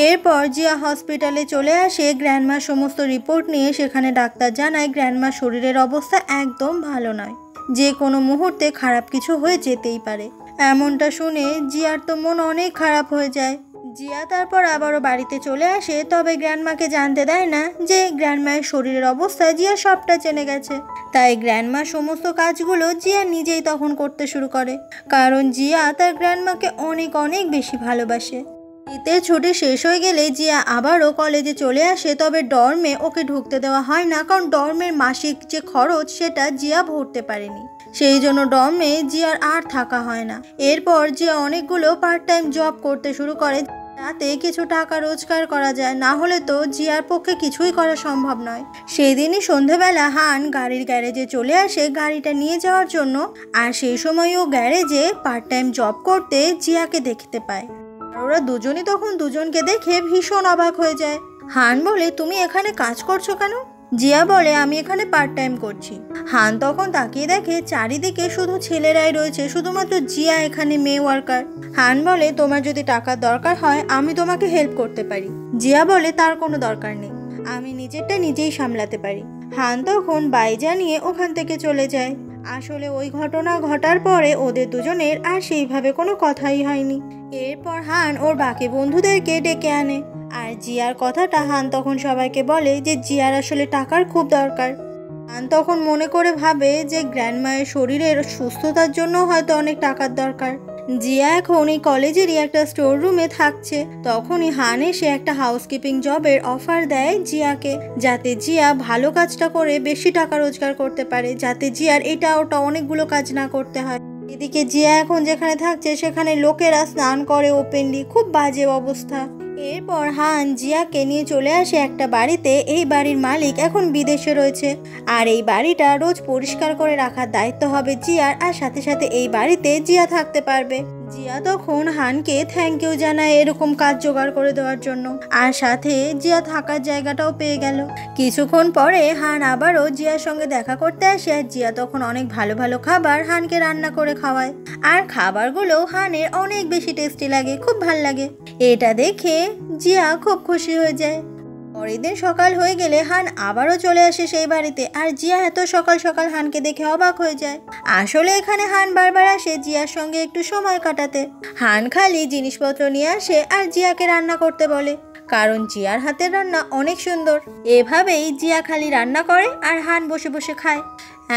এরপর জিয়া হসপিটালে চলে আসে গ্র্যান্ডমার সমস্ত রিপোর্ট নিয়ে। সেখানে ডাক্তার জানায় গ্র্যান্ডমার শরীরের অবস্থা একদম ভালো নয়, যে কোনো মুহূর্তে খারাপ কিছু হয়ে যেতেই পারে। এমনটা শুনে জিয়ার তো মন অনেক খারাপ হয়ে যায়। জিয়া তারপর আবারও বাড়িতে চলে আসে, তবে গ্র্যান্ডমাকে জানতে দেয় না যে গ্র্যান্ডমায়ের শরীরের অবস্থা জিয়া সবটা জেনে গেছে। তাই গ্র্যান্ডমার সমস্ত কাজগুলো জিয়া নিজেই তখন করতে শুরু করে, কারণ জিয়া তার গ্র্যান্ডমাকে অনেক অনেক বেশি ভালোবাসে। শীতের ছুটি শেষ হয়ে গেলে জিয়া আবারও কলেজে চলে আসে, তবে ডর্মে ওকে ঢুকতে দেওয়া হয় না, কারণ ডর্মের মাসিক যে খরচ সেটা জিয়া ভরতে পারেনি। সেই জন্য ডর্মে জিয়ার আর থাকা হয় না। এরপর জিয়া অনেকগুলো পার্ট টাইম জব করতে শুরু করে, তাতে কিছু টাকা রোজগার করা যায়, না হলে তো জিয়ার পক্ষে কিছুই করা সম্ভব নয়। সেদিনই সন্ধ্যাবেলা হান গাড়ির গ্যারেজে চলে আসে গাড়িটা নিয়ে যাওয়ার জন্য, আর সেই সময় ও গ্যারেজে পার্ট টাইম জব করতে জিয়াকে দেখতে পায়। আর ওরা দুজনই তখন দুজনকে দেখে ভীষণ অবাক হয়ে যায়। হান বলে তুমি এখানে কাজ করছো কেন? জিয়া বলে আমি এখানে পার্ট টাইম করছি। হান তখন তাকিয়ে দেখে চারিদিকে শুধু ছেলেরাই রয়েছে, শুধুমাত্র জিয়া এখানে মেয়ে ওয়ার্কার। হান বলে তোমার যদি টাকার দরকার হয় আমি তোমাকে হেল্প করতে পারি। জিয়া বলে তার কোনো দরকার নেই, আমি নিজেরটা নিজেই সামলাতে পারি। হান তখন বাই জানিয়ে ওখান থেকে চলে যায়। আসলে ওই ঘটনা ঘটার পরে ওদের দুজনের আর সেইভাবে কোনো কথাই হয়নি। এরপর হান ওর বাকি বন্ধুদেরকে ডেকে আনে, আর জিয়ার কথাটা হান তখন সবাইকে বলে যে জিয়ার আসলে টাকার খুব দরকার। হান তখন মনে করে ভাবে যে গ্র্যান্ডমায়ের শরীরের সুস্থতার জন্য হয়তো অনেক টাকার দরকার। জিয়া এখন এই কলেজেরই একটা স্টোর রুমে থাকছে। তখনই হান এসে একটা হাউসকিপিং জবের অফার দেয় জিয়াকে, যাতে জিয়া ভালো কাজটা করে বেশি টাকা রোজগার করতে পারে, যাতে জিয়ার এটা ওটা অনেকগুলো কাজ না করতে হয়। এদিকে জিয়া এখন যেখানে থাকছে সেখানে লোকেরা স্নান করে ওপেনলি, খুব বাজে অবস্থা। এরপর হান জিয়াকে নিয়ে চলে আসে একটা বাড়িতে। এই বাড়ির মালিক এখন বিদেশে রয়েছে, আর এই বাড়িটা রোজ পরিষ্কার করে রাখার দায়িত্ব হবে জিয়ার, আর সাথে সাথে এই বাড়িতে জিয়া থাকতে পারবে। জিয়া তখন হানকে থ্যাংক ইউ জানায় এরকম কাজ জোগাড় করে দেওয়ার জন্য, আর সাথে জিয়া থাকার জায়গাটাও পেয়ে গেল। কিছুক্ষণ পরে হান আবারও জিয়ার সঙ্গে দেখা করতে আসে, আর জিয়া তখন অনেক ভালো ভালো খাবার হানকে রান্না করে খাওয়ায়, আর খাবারগুলো হানের অনেক বেশি টেস্টি লাগে, খুব ভাল লাগে। এটা দেখে জিয়া খুব খুশি হয়ে যায়। পরের দিন সকাল হয়ে গেলে হান আবারও চলে আসে সেই বাড়িতে, আর জিয়া এত সকাল সকাল হানকে দেখে অবাক হয়ে যায়। আসলে এখানে হান বারবার আসে জিয়ার সঙ্গে একটু সময় কাটাতে। হান খালি জিনিসপত্র নিয়ে আসে আর জিয়াকে রান্না করতে বলে, কারণ জিয়ার হাতের রান্না অনেক সুন্দর। এভাবেই জিয়া খালি রান্না করে আর হান বসে বসে খায়।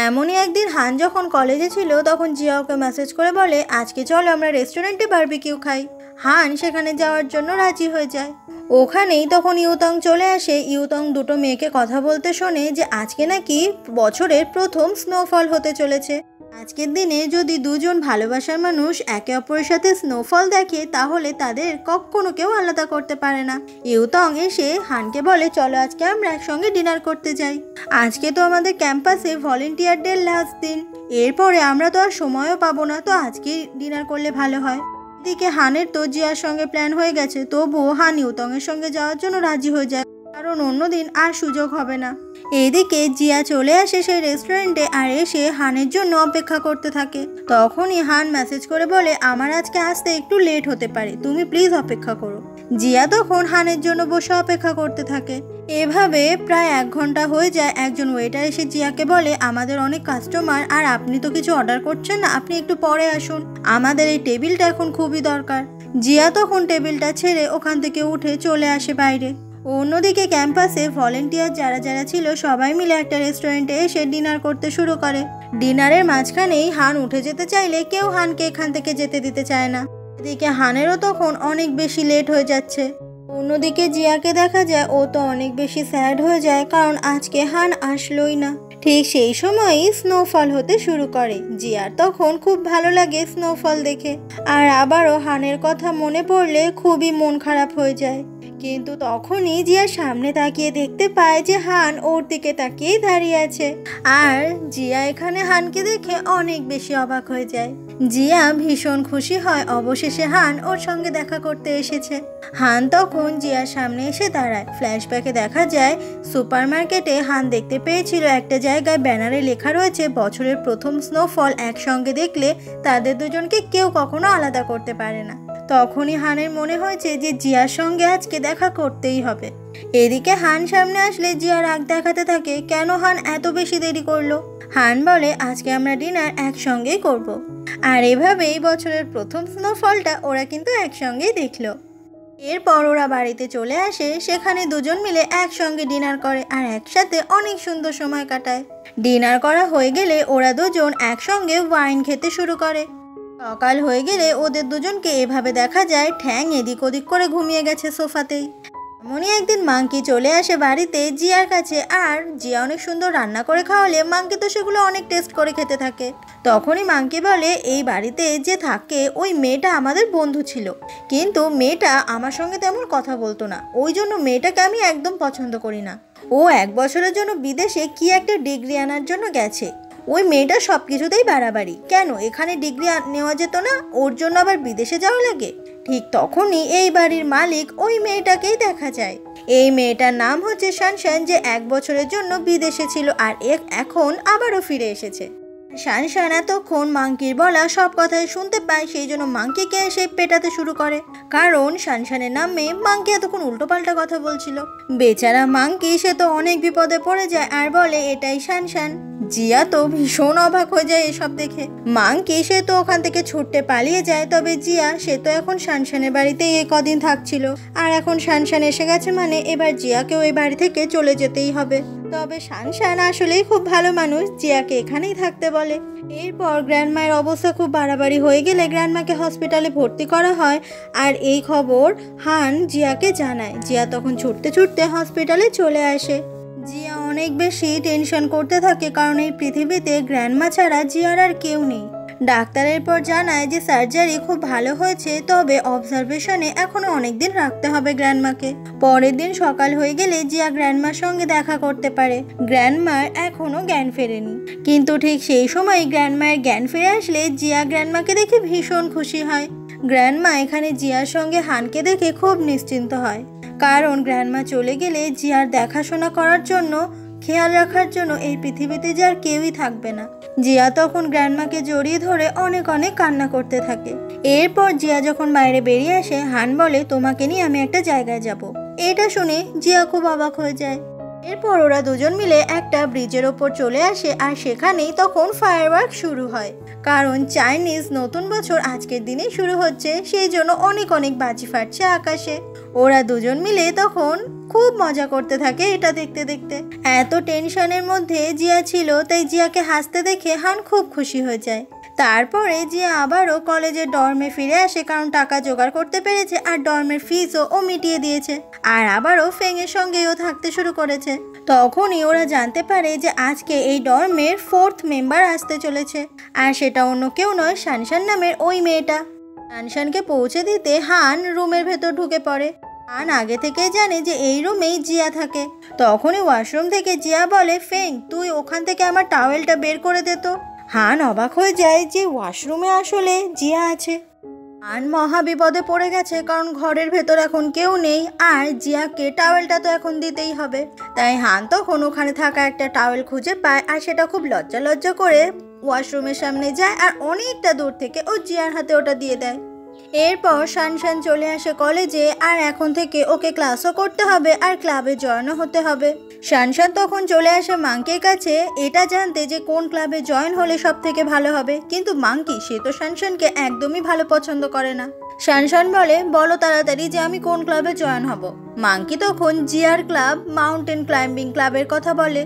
এমনই একদিন হান যখন কলেজে ছিল তখন জিয়া ওকে মেসেজ করে বলে আজকে চলো আমরা রেস্টুরেন্টে বারবিকিউ খাই। হান সেখানে যাওয়ার জন্য রাজি হয়ে যায়। ওখানেই তখন ইউতং চলে আসে। ইউতং দুটো মেয়েকে কথা বলতে শোনে যে আজকে নাকি বছরের প্রথম স্নোফল হতে চলেছে। আজকের দিনে যদি দুজন ভালোবাসার মানুষ একে অপরের সাথে স্নোফল দেখে তাহলে তাদের কখনো কেউ আলাদা করতে পারে না। ইউতং এসে হানকে বলে চলো আজকে আমরা একসঙ্গে ডিনার করতে যাই। আজকে তো আমাদের ক্যাম্পাসে ভলেন্টিয়ার ডে লাস্ট দিন, এরপরে আমরা তো আর সময়ও পাবো না, তো আজকে ডিনার করলে ভালো হয়। এদিকে হানের তো জিয়ার সঙ্গে প্ল্যান হয়ে গেছে, তবুও হান ইউতংয়ের সঙ্গে যাওয়ার জন্য রাজি হয়ে যায়, কারণ অন্যদিন আর সুযোগ হবে না। এদিকে জিয়া চলে আসে সেই রেস্টুরেন্টে আর এসে হানের জন্য অপেক্ষা করতে থাকে। তখনই হান মেসেজ করে বলে আমার আজকে আসতে একটু লেট হতে পারে, তুমি প্লিজ অপেক্ষা করো। জিয়া তখন হানের জন্য বসে অপেক্ষা করতে থাকে। এভাবে প্রায় 1 ঘন্টা হয়ে যায়। একজন ওয়েটার এসে জিয়াকে বলে আমাদের অনেক কাস্টমার, আর আপনি তো কিছু অর্ডার করছেন না, আপনি একটু পরে আসুন, আমাদের এই টেবিলটা এখন খুবই দরকার। জিয়া তখন টেবিলটা ছেড়ে ওখান থেকে উঠে চলে আসে বাইরে। অন্যদিকে ক্যাম্পাসে ভলেন্টিয়ার যারা যারা ছিল সবাই মিলে একটা রেস্টুরেন্টে এসে ডিনার করতে শুরু করে। ডিনারের মাঝখানেই হান উঠে যেতে চাইলে কেউ হানকে এখান থেকে যেতে দিতে চায় না। এদিকে হানেরও তখন অনেক বেশি লেট হয়ে যাচ্ছে। অন্যদিকে জিয়াকে দেখা যায় ও তো অনেক বেশি স্যাড হয়ে যায়, কারণ আজকে হান আসলোই না। ঠিক সেই সময়ই স্নোফল হতে শুরু করে। জিয়ার তখন খুব ভালো লাগে স্নোফল দেখে, আর আবারও হানের কথা মনে পড়লে খুবই মন খারাপ হয়ে যায়। কিন্তু তখনই জিয়া সামনে তাকিয়ে দেখতে পায় যে হান ওর দিকে তাকিয়েই দাঁড়িয়ে আছে, আর জিয়া এখানে হানকে দেখে অনেক বেশি অবাক হয়ে যায়। জিয়া ভীষণ খুশি হয় অবশেষে হান ওর সঙ্গে দেখা করতে এসেছে। হান তখন জিয়ার সামনে এসে দাঁড়ায়। ফ্ল্যাশব্যাকে দেখা যায় সুপারমার্কেটে হান দেখতে পেয়েছিল একটা জায়গায় ব্যানারে লেখা রয়েছে বছরের প্রথম স্নোফল একসঙ্গে দেখলে তাদের দুজনকে কেউ কখনো আলাদা করতে পারে না। তখনই হানের মনে হয়েছে যে জিয়ার সঙ্গে আজকে দেখা করতেই হবে। এদিকে হান সামনে আসলে জিয়া রাগ দেখাতে থাকে, কেন হান এত বেশি দেরি করলো। হান বলে আজকে আমরা ডিনার একসঙ্গেই করব। আর এভাবেই বছরের প্রথম স্নোফলটা ওরা কিন্তু একসঙ্গেই দেখলো। এরপর ওরা বাড়িতে চলে আসে, সেখানে দুজন মিলে একসঙ্গে ডিনার করে আর একসাথে অনেক সুন্দর সময় কাটায়। ডিনার করা হয়ে গেলে ওরা দুজন একসঙ্গে ওয়াইন খেতে শুরু করে। সকাল হয়ে গেলে ওদের দুজনকে এভাবে দেখা যায় ঠ্যাং এদিক ওদিক করে ঘুমিয়ে গেছে সোফাতেই। এমনই একদিন মাঙ্কি চলে আসে বাড়িতে জিয়ার কাছে, আর জিয়া অনেক সুন্দর রান্না করে খাওয়ালে মাঙ্কি তো সেগুলো অনেক টেস্ট করে খেতে থাকে। তখনই মাঙ্কি বলে এই বাড়িতে যে থাকে ওই মেয়েটা আমাদের বন্ধু ছিল, কিন্তু মেয়েটা আমার সঙ্গে তেমন কথা বলতো না, ওই জন্য মেয়েটাকে আমি একদম পছন্দ করি না। ও 1 বছরের জন্য বিদেশে কি একটা ডিগ্রি আনার জন্য গেছে, ওই মেয়েটা সব কিছুতেই বাড়াবাড়ি। কেন এখানে ডিগ্রি নেওয়া যেত না, ওর জন্য আবার বিদেশে যাওয়া লাগে? ঠিক তখনই এই বাড়ির মালিক ওই মেয়েটাকেই দেখা যায়। এই মেয়েটার নাম হচ্ছে শানশান, যে 1 বছরের জন্য বিদেশে ছিল আর এখন আবারও ফিরে এসেছে। শানশান এতক্ষণ মাংকির বলা সব কথাই শুনতে পায়, সেই জন্য মাংকিকে এসে পেটাতে শুরু করে, কারণ শানশানের নামে মাংকি এতক্ষণ উল্টোপাল্টা কথা বলছিল। বেচারা মাংকি সে তো অনেক বিপদে পড়ে যায় আর বলে এটাই শানশান। জিয়া তো ভীষণ অবাক হয়ে যায় এসব দেখে। মাংকি সে তো ওখান থেকে ছুটতে পালিয়ে যায়, তবে জিয়া সে তো এখন শানশানের বাড়িতেই এই কদিন থাকছিল, আর এখন শানশান এসে গেছে মানে এবার জিয়াকেও এই বাড়ি থেকে চলে যেতেই হবে। তবে শানশান আসলেই খুব ভালো মানুষ, জিয়াকে এখানেই থাকতে বলে। এরপর গ্র্যান্ডমায়ের অবস্থা খুব বাড়াবাড়ি হয়ে গেলে গ্র্যান্ডমাকে হসপিটালে ভর্তি করা হয়, আর এই খবর হান জিয়াকে জানায়। জিয়া তখন ছুটতে ছুটতে হসপিটালে চলে আসে। জিয়া অনেক বেশি টেনশন করতে থাকে, কারণ এই পৃথিবীতে গ্র্যান্ডমা ছাড়া জিয়ার আর কেউ নেই। ডাক্তারের পর জানায় যে সার্জারি খুব ভালো হয়েছে, তবে অবজারভেশনে এখনো অনেকদিন রাখতে হবে গ্র্যান্ডমাকে। পরের দিন সকাল হয়ে গেলে জিয়া গ্র্যান্ডমার সঙ্গে দেখা করতে পারে। গ্র্যান্ডমার এখনো জ্ঞান ফেরেনি, কিন্তু ঠিক সেই সময় গ্র্যান্ডমায়ের জ্ঞান ফিরে আসলে জিয়া গ্র্যান্ডমাকে দেখে ভীষণ খুশি হয়। গ্র্যান্ডমা এখানে জিয়ার সঙ্গে হানকে দেখে খুব নিশ্চিন্ত হয়, কারণ গ্র্যান্ডমা চলে গেলে জিয়ার দেখাশোনা করার জন্য, খেয়াল রাখার জন্য এই পৃথিবীতে যার কেউই থাকবে না। জিয়া তখন গ্র্যান্ডমাকে জড়িয়ে ধরে অনেক অনেক কান্না করতে থাকে। এরপর জিয়া যখন বাইরে বেরিয়ে আসে, হান বলে তোমাকে নিয়ে আমি একটা জায়গায় যাব। এটা শুনে জিয়া খুব অবাক হয়ে যায়। এরপর ওরা দুজন মিলে একটা ব্রিজের ওপর চলে আসে, আর সেখানেই তখন ফায়ারওয়ার্ক শুরু হয়, কারণ চাইনিজ নতুন বছর আজকের দিনেই শুরু হচ্ছে, সেই জন্য অনেক অনেক বাজি ফাটছে আকাশে। ওরা দুজন মিলে তখন খুব মজা করতে থাকে এটা দেখতে দেখতে। এত টেনশনের মধ্যে জিয়া ছিল, তাই জিয়াকে হাসতে দেখে হান খুব খুশি হয়ে যায়। তারপরে জিয়া আবারও কলেজের ডর্মে ফিরে আসে, কারণ টাকা জোগাড় করতে পেরেছে আর ডর্মের ফিসও ও মিটিয়ে দিয়েছে, আর আবারও ফেংয়ের সঙ্গেও থাকতে শুরু করেছে। তখনই ওরা জানতে পারে যে আজকে এই ডর্মের 4th মেম্বার আসতে চলেছে, আর সেটা অন্য কেউ নয়, শানশান নামের ওই মেয়েটা। শানশানকে পৌঁছে দিতে হান রুমের ভেতর ঢুকে পড়ে। হান আগে থেকেই জানে যে এই রুমেই জিয়া থাকে। তখনই ওয়াশরুম থেকে জিয়া বলে, ফেং তুই ওখান থেকে আমার টাওয়েলটা বের করে দে তো। হান অবাক হয়ে যায় যে ওয়াশরুমে আসলে জিয়া আছে। হান মহা বিপদে পড়ে গেছে, কারণ ঘরের ভেতর এখন কেউ নেই, আর জিয়াকে টাওয়েলটা তো এখন দিতেই হবে। তাই হান তখন ওখানে থাকা একটা টাওয়েল খুঁজে পায়, আর সেটা খুব লজ্জা লজ্জা করে ওয়াশরুমের সামনে যায়, আর অনেকটা দূর থেকে ও জিয়ার হাতে ওটা দিয়ে দেয়। এরপর শানশান চলে আসে কলেজে, আর এখন থেকে ওকে ক্লাসও করতে হবে আর ক্লাবে জয়েনও হতে হবে। শানশান তখন চলে আসে মাংকির কাছে এটা জানতে যে কোন ক্লাবে জয়েন হলে সব থেকে ভালো হবে, কিন্তু মাংকি সে তো শানশানকে একদমই ভালো পছন্দ করে না। শানশান বলে বলো তাড়াতাড়ি যে আমি কোন ক্লাবে জয়েন হব। মাংকি তখন জিয়ার ক্লাব মাউন্টেন ক্লাইম্বিং ক্লাবের কথা বলে।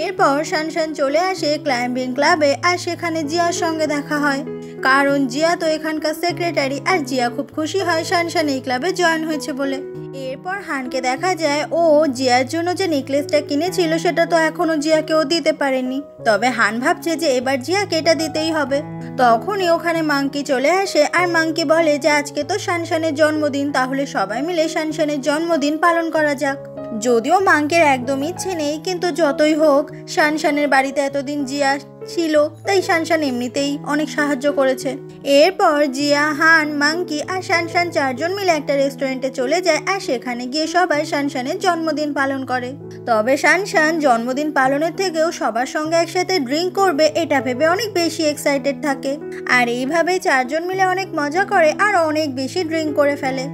এরপর শানশান চলে আসে ক্লাইম্বিং ক্লাবে, আর সেখানে জিয়ার সঙ্গে দেখা হয়, কারণ জিয়া তো এখানকার সেক্রেটারি, আর জিয়া খুব খুশি হয় শানশান এই ক্লাবে জয়েন হয়েছে বলে। এরপর হানকে দেখা যায় ও জিয়ার জন্য যে নেকলেসটা কিনেছিল সেটা তো এখনো জিয়াকেও দিতে পারেনি, তবে হান ভাবছে যে এবার জিয়াকে এটা দিতেই হবে। তখনই ওখানে মাংকি চলে আসে, আর মাংকি বলে যে আজকে তো শানশানের জন্মদিন, তাহলে সবাই মিলে শানশানের জন্মদিন পালন করা যাক। যদিও মাংকির একদম ইচ্ছে নেই, কিন্তু যতই হোক শানশানের বাড়িতে এতদিন জিয়া ছিল, তাই শানশান এমনিতেই অনেক সাহায্য করেছে। এরপর জিয়া, হান, মাংকি আর শানশান 4 জন মিলে একটা রেস্টুরেন্টে চলে যায়, আর সেখানে গিয়ে সবাই শানশানের জন্মদিন পালন করে। তবে শানশান জন্মদিন পালনের থেকেও সবার সঙ্গে একসাথে ড্রিঙ্ক করবে এটা ভেবে অনেক বেশি এক্সাইটেড থাকে, আর এইভাবেই 4 জন মিলে অনেক মজা করে আর অনেক বেশি ড্রিঙ্ক করে ফেলে।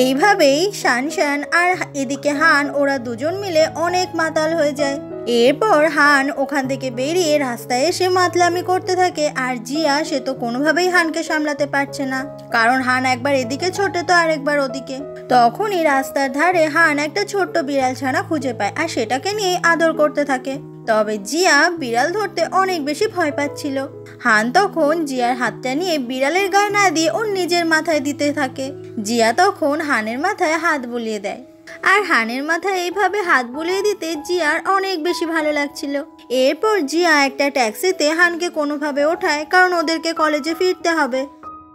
এইভাবেই শানশান আর এদিকে হান ওরা দুজন মিলে অনেক মাতাল হয়ে যায়। এরপর হান ওখান থেকে বেরিয়ে রাস্তায় এসে মাতলামি করতে থাকে, আর জিয়া সে তো কোনোভাবেই হানকে সামলাতে পারছে না, কারণ হান একবার এদিকে ছোটে তো আরেকবার ওদিকে। তখনই রাস্তার ধারে হান একটা ছোট্ট বিড়াল ছানা খুঁজে পায়, আর সেটাকে নিয়ে আদর করতে থাকে। তবে জিয়া বিড়াল ধরতে অনেক বেশি ভয় পাচ্ছিল। হান তখন জিয়ার হাতটা নিয়ে বিড়ালের গায়ে না দিয়ে ওর নিজের মাথায় দিতে থাকে। জিয়া তখন হানের মাথায় হাত বুলিয়ে দেয়, আর হানের মাথায় এইভাবে হাত বুলিয়ে দিতে জিয়ার অনেক বেশি ভালো লাগছিল। এরপর জিয়া একটা ট্যাক্সিতে হানকে কোনোভাবে ওঠায়, কারণ ওদেরকে কলেজে ফিরতে হবে।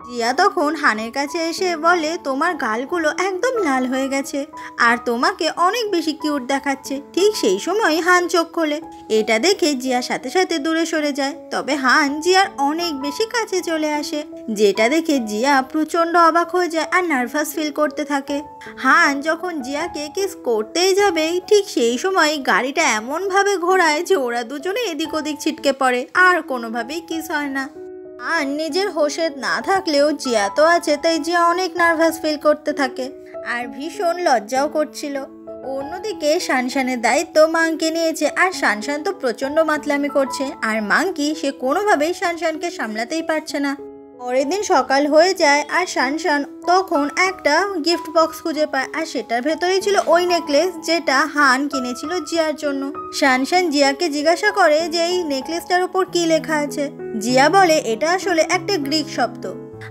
জিয়া তখন হানের কাছে এসে বলে তোমার গালগুলো একদম লাল হয়ে গেছে আর তোমাকে অনেক বেশি কিউট দেখাচ্ছে। ঠিক সেই সময় হান চোখ খোলে। এটা দেখে জিয়া সাথে সাথে দূরে সরে যায়, তবে হান জিয়ার অনেক বেশি কাছে চলে আসে, যেটা দেখে জিয়া প্রচন্ড অবাক হয়ে যায় আর নার্ভাস ফিল করতে থাকে। হান যখন জিয়াকে কিস করতেই যাবে ঠিক সেই সময় গাড়িটা এমনভাবে ঘোরায় যে ওরা দুজনে এদিক ওদিক ছিটকে পড়ে আর কোনোভাবেই কিস হয় না। আর নিজের হোশে না থাকলেও জিয়া তো আছে, তাই জিয়া অনেক নার্ভাস ফিল করতে থাকে আর ভীষণ লজ্জাও করছিল। অন্যদিকে শানশানের দায়িত্ব মাংকি নিয়েছে আর শানশান তো প্রচণ্ড মাতলামি করছে আর মাংকি সে কোনোভাবেই শানশানকে সামলাতেই পারছে না। পরের দিন সকাল হয়ে যায় আর শানশান তখন একটা গিফট বক্স খুঁজে পায় আর সেটার ভেতরেই ছিল ওই নেকলেস যেটা হান কিনেছিল জিয়ার জন্য। শানশান জিয়াকে জিজ্ঞাসা করে যে এই নেকলেসটার উপর কি লেখা আছে। জিয়া বলে এটা আসলে একটা গ্রিক শব্দ।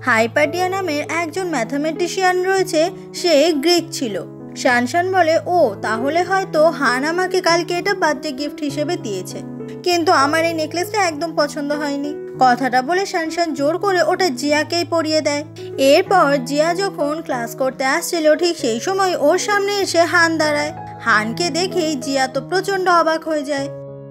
হাইপাটিয়া নামের একজন ম্যাথামেটিশিয়ান রয়েছে, সে গ্রিক ছিল। শানশান বলে ও তাহলে হয়তো হান আমাকে কালকে এটা বার্থডে গিফট হিসেবে দিয়েছে, কিন্তু আমার এই নেকলেসটা একদম পছন্দ হয়নি। কথাটা বলে শানশান জোর করে ওটা জিয়াকেই পরিয়ে দেয়। এরপর জিয়া যখন ক্লাস করতে আসছিল ঠিক সেই সময় ওর সামনে এসে হান দাঁড়ায়। হানকে দেখেই জিয়া তো প্রচন্ড অবাক হয়ে যায়।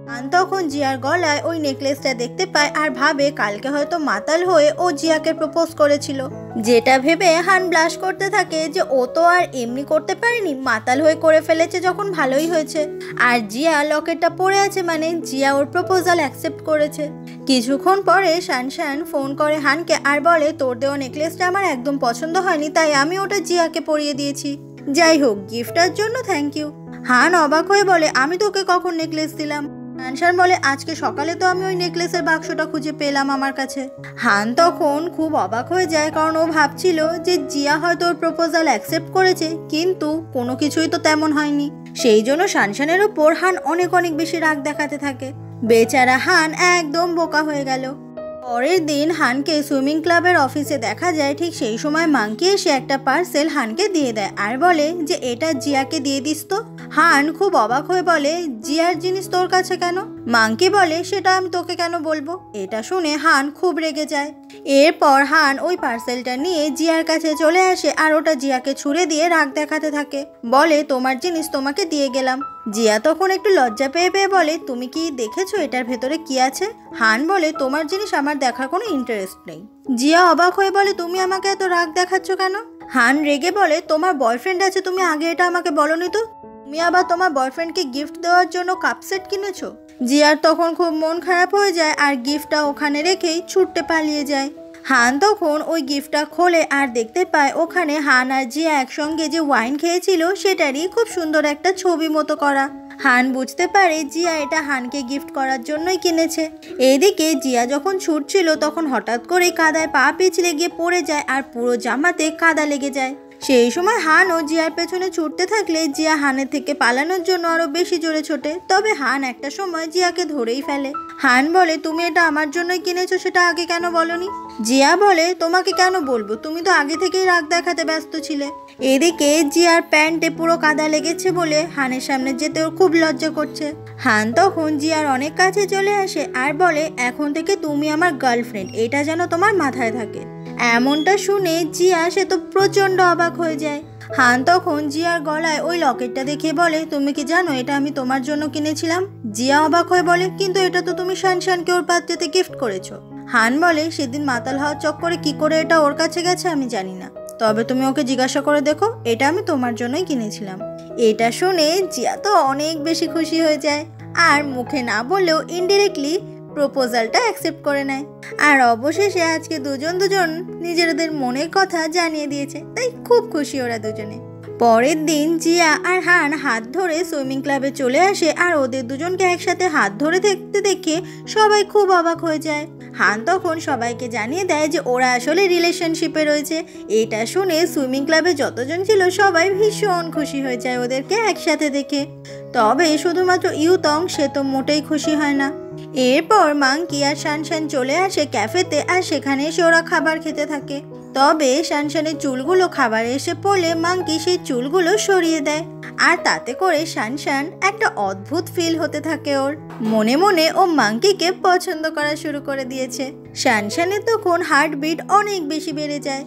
হান তখন জিয়ার গলায় ওই নেকলেসটা দেখতে পায় আর ভাবে কালকে হয়তো মাতাল হয়ে ও জিয়াকে প্রপোজ করেছিল, যেটা ভেবে হান ব্লাশ করতে থাকে যে ও তো আর এমনি করতে পারেনি, মাতাল হয়ে করে ফেলেছে যখন ভালোই হয়েছে। আর জিয়া লকেটটা পরে আছে মানে জিয়া ওর প্রপোজাল অ্যাকসেপ্ট করেছে। কিছুক্ষণ পরে শানশান ফোন করে হানকে আর বলে তোর দেওয়া নেকলেসটা আমার একদম পছন্দ হয়নি, তাই আমি ওটা জিয়াকে পরিয়ে দিয়েছি। যাই হোক গিফটার জন্য থ্যাংক ইউ। হান অবাক হয়ে বলে আমি তোকে কখন নেকলেস দিলাম? শানশান বলে আজকে সকালে তো আমি ওই নেকলেসের বাক্সটা খুঁজে পেলাম আমার কাছে। হান তখন খুব অবাক হয়ে যায়, কারণ ও ভাবছিল যে জিয়া হয়তো ওর প্রপোজাল অ্যাকসেপ্ট করেছে, কিন্তু কোনো কিছুই তো তেমন হয়নি। সেই জন্য শানশানের উপর হান অনেক অনেক বেশি রাগ দেখাতে থাকে। বেচারা হান একদম বোকা হয়ে গেল। পরের দিন হানকে সুইমিং ক্লাবের অফিসে দেখা যায়। ঠিক সেই সময় মাংকি এসে একটা পার্সেল হানকে দিয়ে দেয় আর বলে যে এটা জিয়াকে দিয়ে দিস তো। হান খুব অবাক হয়ে বলে জিয়ার জিনিস তোর কাছে কেন? মাংকি বলে সেটা আমি তোকে কেন বলবো। এটা শুনে হান খুব রেগে যায়। এরপর হান ওই পার্সেলটা নিয়ে জিয়ার কাছে চলে আসে আর ওটা জিয়াকে ছুঁড়ে দিয়ে রাগ দেখাতে থাকে, বলে তোমার জিনিস তোমাকে দিয়ে গেলাম। জিয়া তখন একটু লজ্জা পেয়ে পেয়ে বলে তুমি কি দেখেছো এটার ভেতরে কি আছে? হান বলে তোমার জিনিস আমার দেখার কোনো ইন্টারেস্ট নেই। জিয়া অবাক হয়ে বলে তুমি আমাকে এত রাগ দেখাচ্ছ কেন? হান রেগে বলে তোমার বয়ফ্রেন্ড আছে, তুমি আগে এটা আমাকে বলনি তো। তুমি আবার তোমার বয়ফ্রেন্ডকে গিফট দেওয়ার জন্য কাপ সেট কিনেছো। জিয়ার তখন খুব মন খারাপ হয়ে যায় আর গিফটটা ওখানে রেখেই ছুটতে পালিয়ে যায়। হান তখন ওই গিফটটা খোলে আর দেখতে পায় ওখানে হান আর জিয়া একসঙ্গে যে ওয়াইন খেয়েছিল সেটারই খুব সুন্দর একটা ছবি মতো করা। হান বুঝতে পারে জিয়া এটা হানকে গিফট করার জন্যই কিনেছে। এদিকে জিয়া যখন ছুটছিল তখন হঠাৎ করে কাদায় পা পিছলে গিয়ে পড়ে যায় আর পুরো জামাতে কাদা লেগে যায়। সেই সময় হান ও জিয়ার পেছনে ছুটতে থাকলে জিয়া হানের থেকে পালানোর জন্য আরো বেশি জোরে ছোটে, তবে হান একটা সময় জিয়াকে ধরেই ফেলে। হান বলে তুমি এটা আমার জন্যই কিনেছো, সেটা আগে কেন বলনি? জিয়া বলে তোমাকে কেন বলবো, তুমি তো আগে থেকেই রাগ দেখাতে ব্যস্ত ছিলে। এদিকে জিয়ার প্যান্টে পুরো কাদা লেগেছে বলে হানের সামনে যেতে ওর খুব লজ্জা করছে। হান তখন জিয়ার অনেক কাছে চলে আসে আর বলে এখন থেকে তুমি আমার গার্লফ্রেন্ড, এটা যেন তোমার মাথায় থাকে। এমনটা শুনে জিয়া সে তো প্রচন্ড অবাক হয়ে যায়। হান তখন জিয়ার গলায় ওই লকেটটা দেখে বলে তুমি কি জানো এটা আমি তোমার জন্য কিনেছিলাম? জিয়া অবাক হয়ে বলে কিন্তু এটা তো তুমি শানশানকে ওর বার্থডেতে গিফট করেছো। হান বলে সেদিন মাতাল হওয়ার চক্করে কি করে এটা ওর কাছে গেছে আমি জানি না, তবে তুমি ওকে জিজ্ঞাসা করে দেখো, এটা আমি তোমার জন্যই কিনেছিলাম। এটা শুনে জিয়া তো অনেক বেশি খুশি হয়ে যায় আর মুখে না বললেও ইনডিরেক্টলি প্রপোজালটা অ্যাকসেপ্ট করে নেয়। আর অবশেষে আজকে দুজন নিজেদের মনের কথা জানিয়ে দিয়েছে, তাই খুব খুশি ওরা দুজনে। পরের দিন জিয়া আর হান হাত ধরে সুইমিং ক্লাবে চলে আসে আর ওদের দুজনকে একসাথে হাত ধরে থাকতে দেখে সবাই খুব অবাক হয়ে যায়। হান তখন সবাইকে জানিয়ে দেয় যে ওরা আসলে রিলেশনশিপে রয়েছে। এটা শুনে সুইমিং ক্লাবে যতজন ছিল সবাই ভীষণ খুশি হয়ে যায় ওদেরকে একসাথে দেখে। তবে শুধুমাত্র ইউতং সে তো মোটেই খুশি হয় না। এরপর মাংকি আর শানশান চলে আসে ক্যাফেতে আর সেখানে এসে ওরা খাবার খেতে থাকে। তবে শানশানের চুলগুলো খাবারে এসে পড়লে মাংকি সেই চুলগুলো সরিয়ে দেয় আর তাতে করে শানশান একটা অদ্ভুত ফিল হতে থাকে ওর মনে মনে। ও মাঙ্কিকে পছন্দ করা শুরু করে দিয়েছে। শানশানের তখন হার্টবিট অনেক বেশি বেড়ে যায়।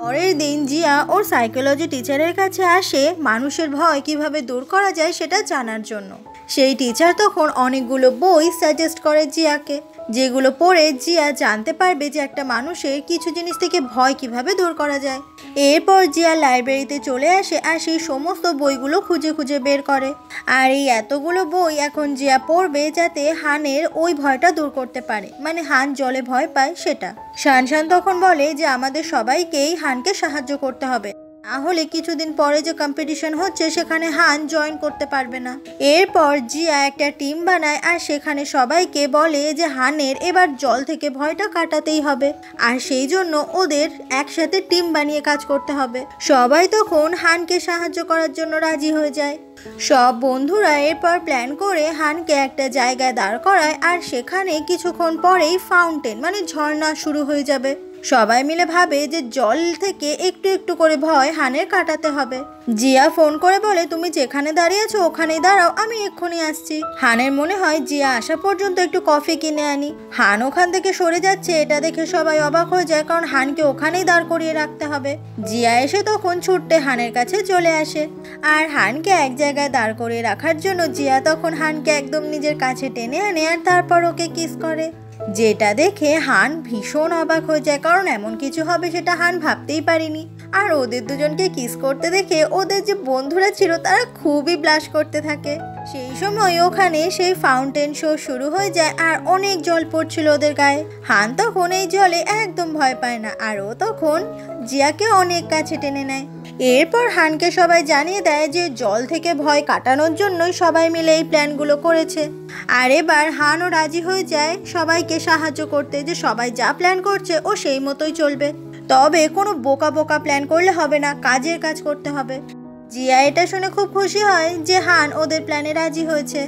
পরের দিন জিয়া ওর সাইকোলজি টিচারের কাছে আসে মানুষের ভয় কিভাবে দূর করা যায় সেটা জানার জন্য। সেই টিচার তখন অনেকগুলো বই সাজেস্ট করে জিয়াকে, যেগুলো পড়ে জিয়া জানতে পারবে যে একটা মানুষের কিছু জিনিস থেকে ভয় কিভাবে দূর করা যায়। এরপর জিয়া লাইব্রেরিতে চলে আসে আর সেই সমস্ত বইগুলো খুঁজে খুঁজে বের করে। আর এই এতগুলো বই এখন জিয়া পড়বে যাতে হানের ওই ভয়টা দূর করতে পারে, মানে হান জলে ভয় পায় সেটা। শানশান তখন বলে যে আমাদের সবাইকেই হানকে সাহায্য করতে হবে, তাহলে কিছুদিন পরে যে কম্পিটিশন হচ্ছে সেখানে হান জয়েন করতে পারবে না। এরপর জিয়া একটা টিম বানায় আর সেখানে সবাইকে বলে যে হানের এবার জল থেকে ভয়টা কাটাতেই হবে, আর সেই জন্য ওদের একসাথে টিম বানিয়ে কাজ করতে হবে। সবাই তখন হানকে সাহায্য করার জন্য রাজি হয়ে যায়। সব বন্ধুরা এরপর প্ল্যান করে হানকে একটা জায়গায় দাঁড় করায় আর সেখানে কিছুক্ষণ পরেই ফাউন্টেন মানে ঝর্ণা শুরু হয়ে যাবে। সবাই মিলে ভাবে যে জল থেকে একটু একটু করে ভয় হানের কাটাতে হবে। জিয়া ফোন করে বলে তুমি যেখানে দাঁড়িয়ে আছো ওখানেই দাঁড়াও, আমি এক্ষুনি আসছি। হানের মনে হয় জিয়া আসা পর্যন্ত একটু কফি কিনে আনি। হান ওখান থেকে সরে যাচ্ছে, এটা দেখে সবাই অবাক হয়ে যায়, কারণ হানকে ওখানেই দাঁড় করিয়ে রাখতে হবে। জিয়া এসে তখন ছুটতে হানের কাছে চলে আসে আর হানকে এক জায়গায় দাঁড় করিয়ে রাখার জন্য জিয়া তখন হানকে একদম নিজের কাছে টেনে আনে আর তারপর ওকে কিস করে, যেটা দেখে হান ভীষণ অবাক হয়ে যায়, কারণ এমন কিছু হবে সেটা হান ভাবতেই পারেনি। আর ওদের দুজনকে কিস করতে দেখে ওদের যে বন্ধুরা ছিল তারা খুবই ব্লাশ করতে থাকে। সেই সময় ওখানে সেই ফাউন্টেন শো শুরু হয়ে যায় আর অনেক জল পড়ছিল ওদের গায়ে। হান তখন এই জলে একদম ভয় পায় না আর ও তখন জিয়াকে অনেক কাছে টেনে নেয়। এরপর হানকে সবাই জানিয়ে দেয় যে জল থেকে ভয় কাটানোর জন্যই সবাই মিলে এই প্ল্যানগুলো করেছে। আর এবার হানও রাজি হয়ে যায় সবাইকে সাহায্য করতে, যে সবাই যা প্ল্যান করছে ও সেই মতোই চলবে, তবে কোনো বোকা বোকা প্ল্যান করলে হবে না, কাজের কাজ করতে হবে। জিয়া এটা শুনে খুব খুশি হয় যে হান ওদের প্ল্যানে রাজি হয়েছে।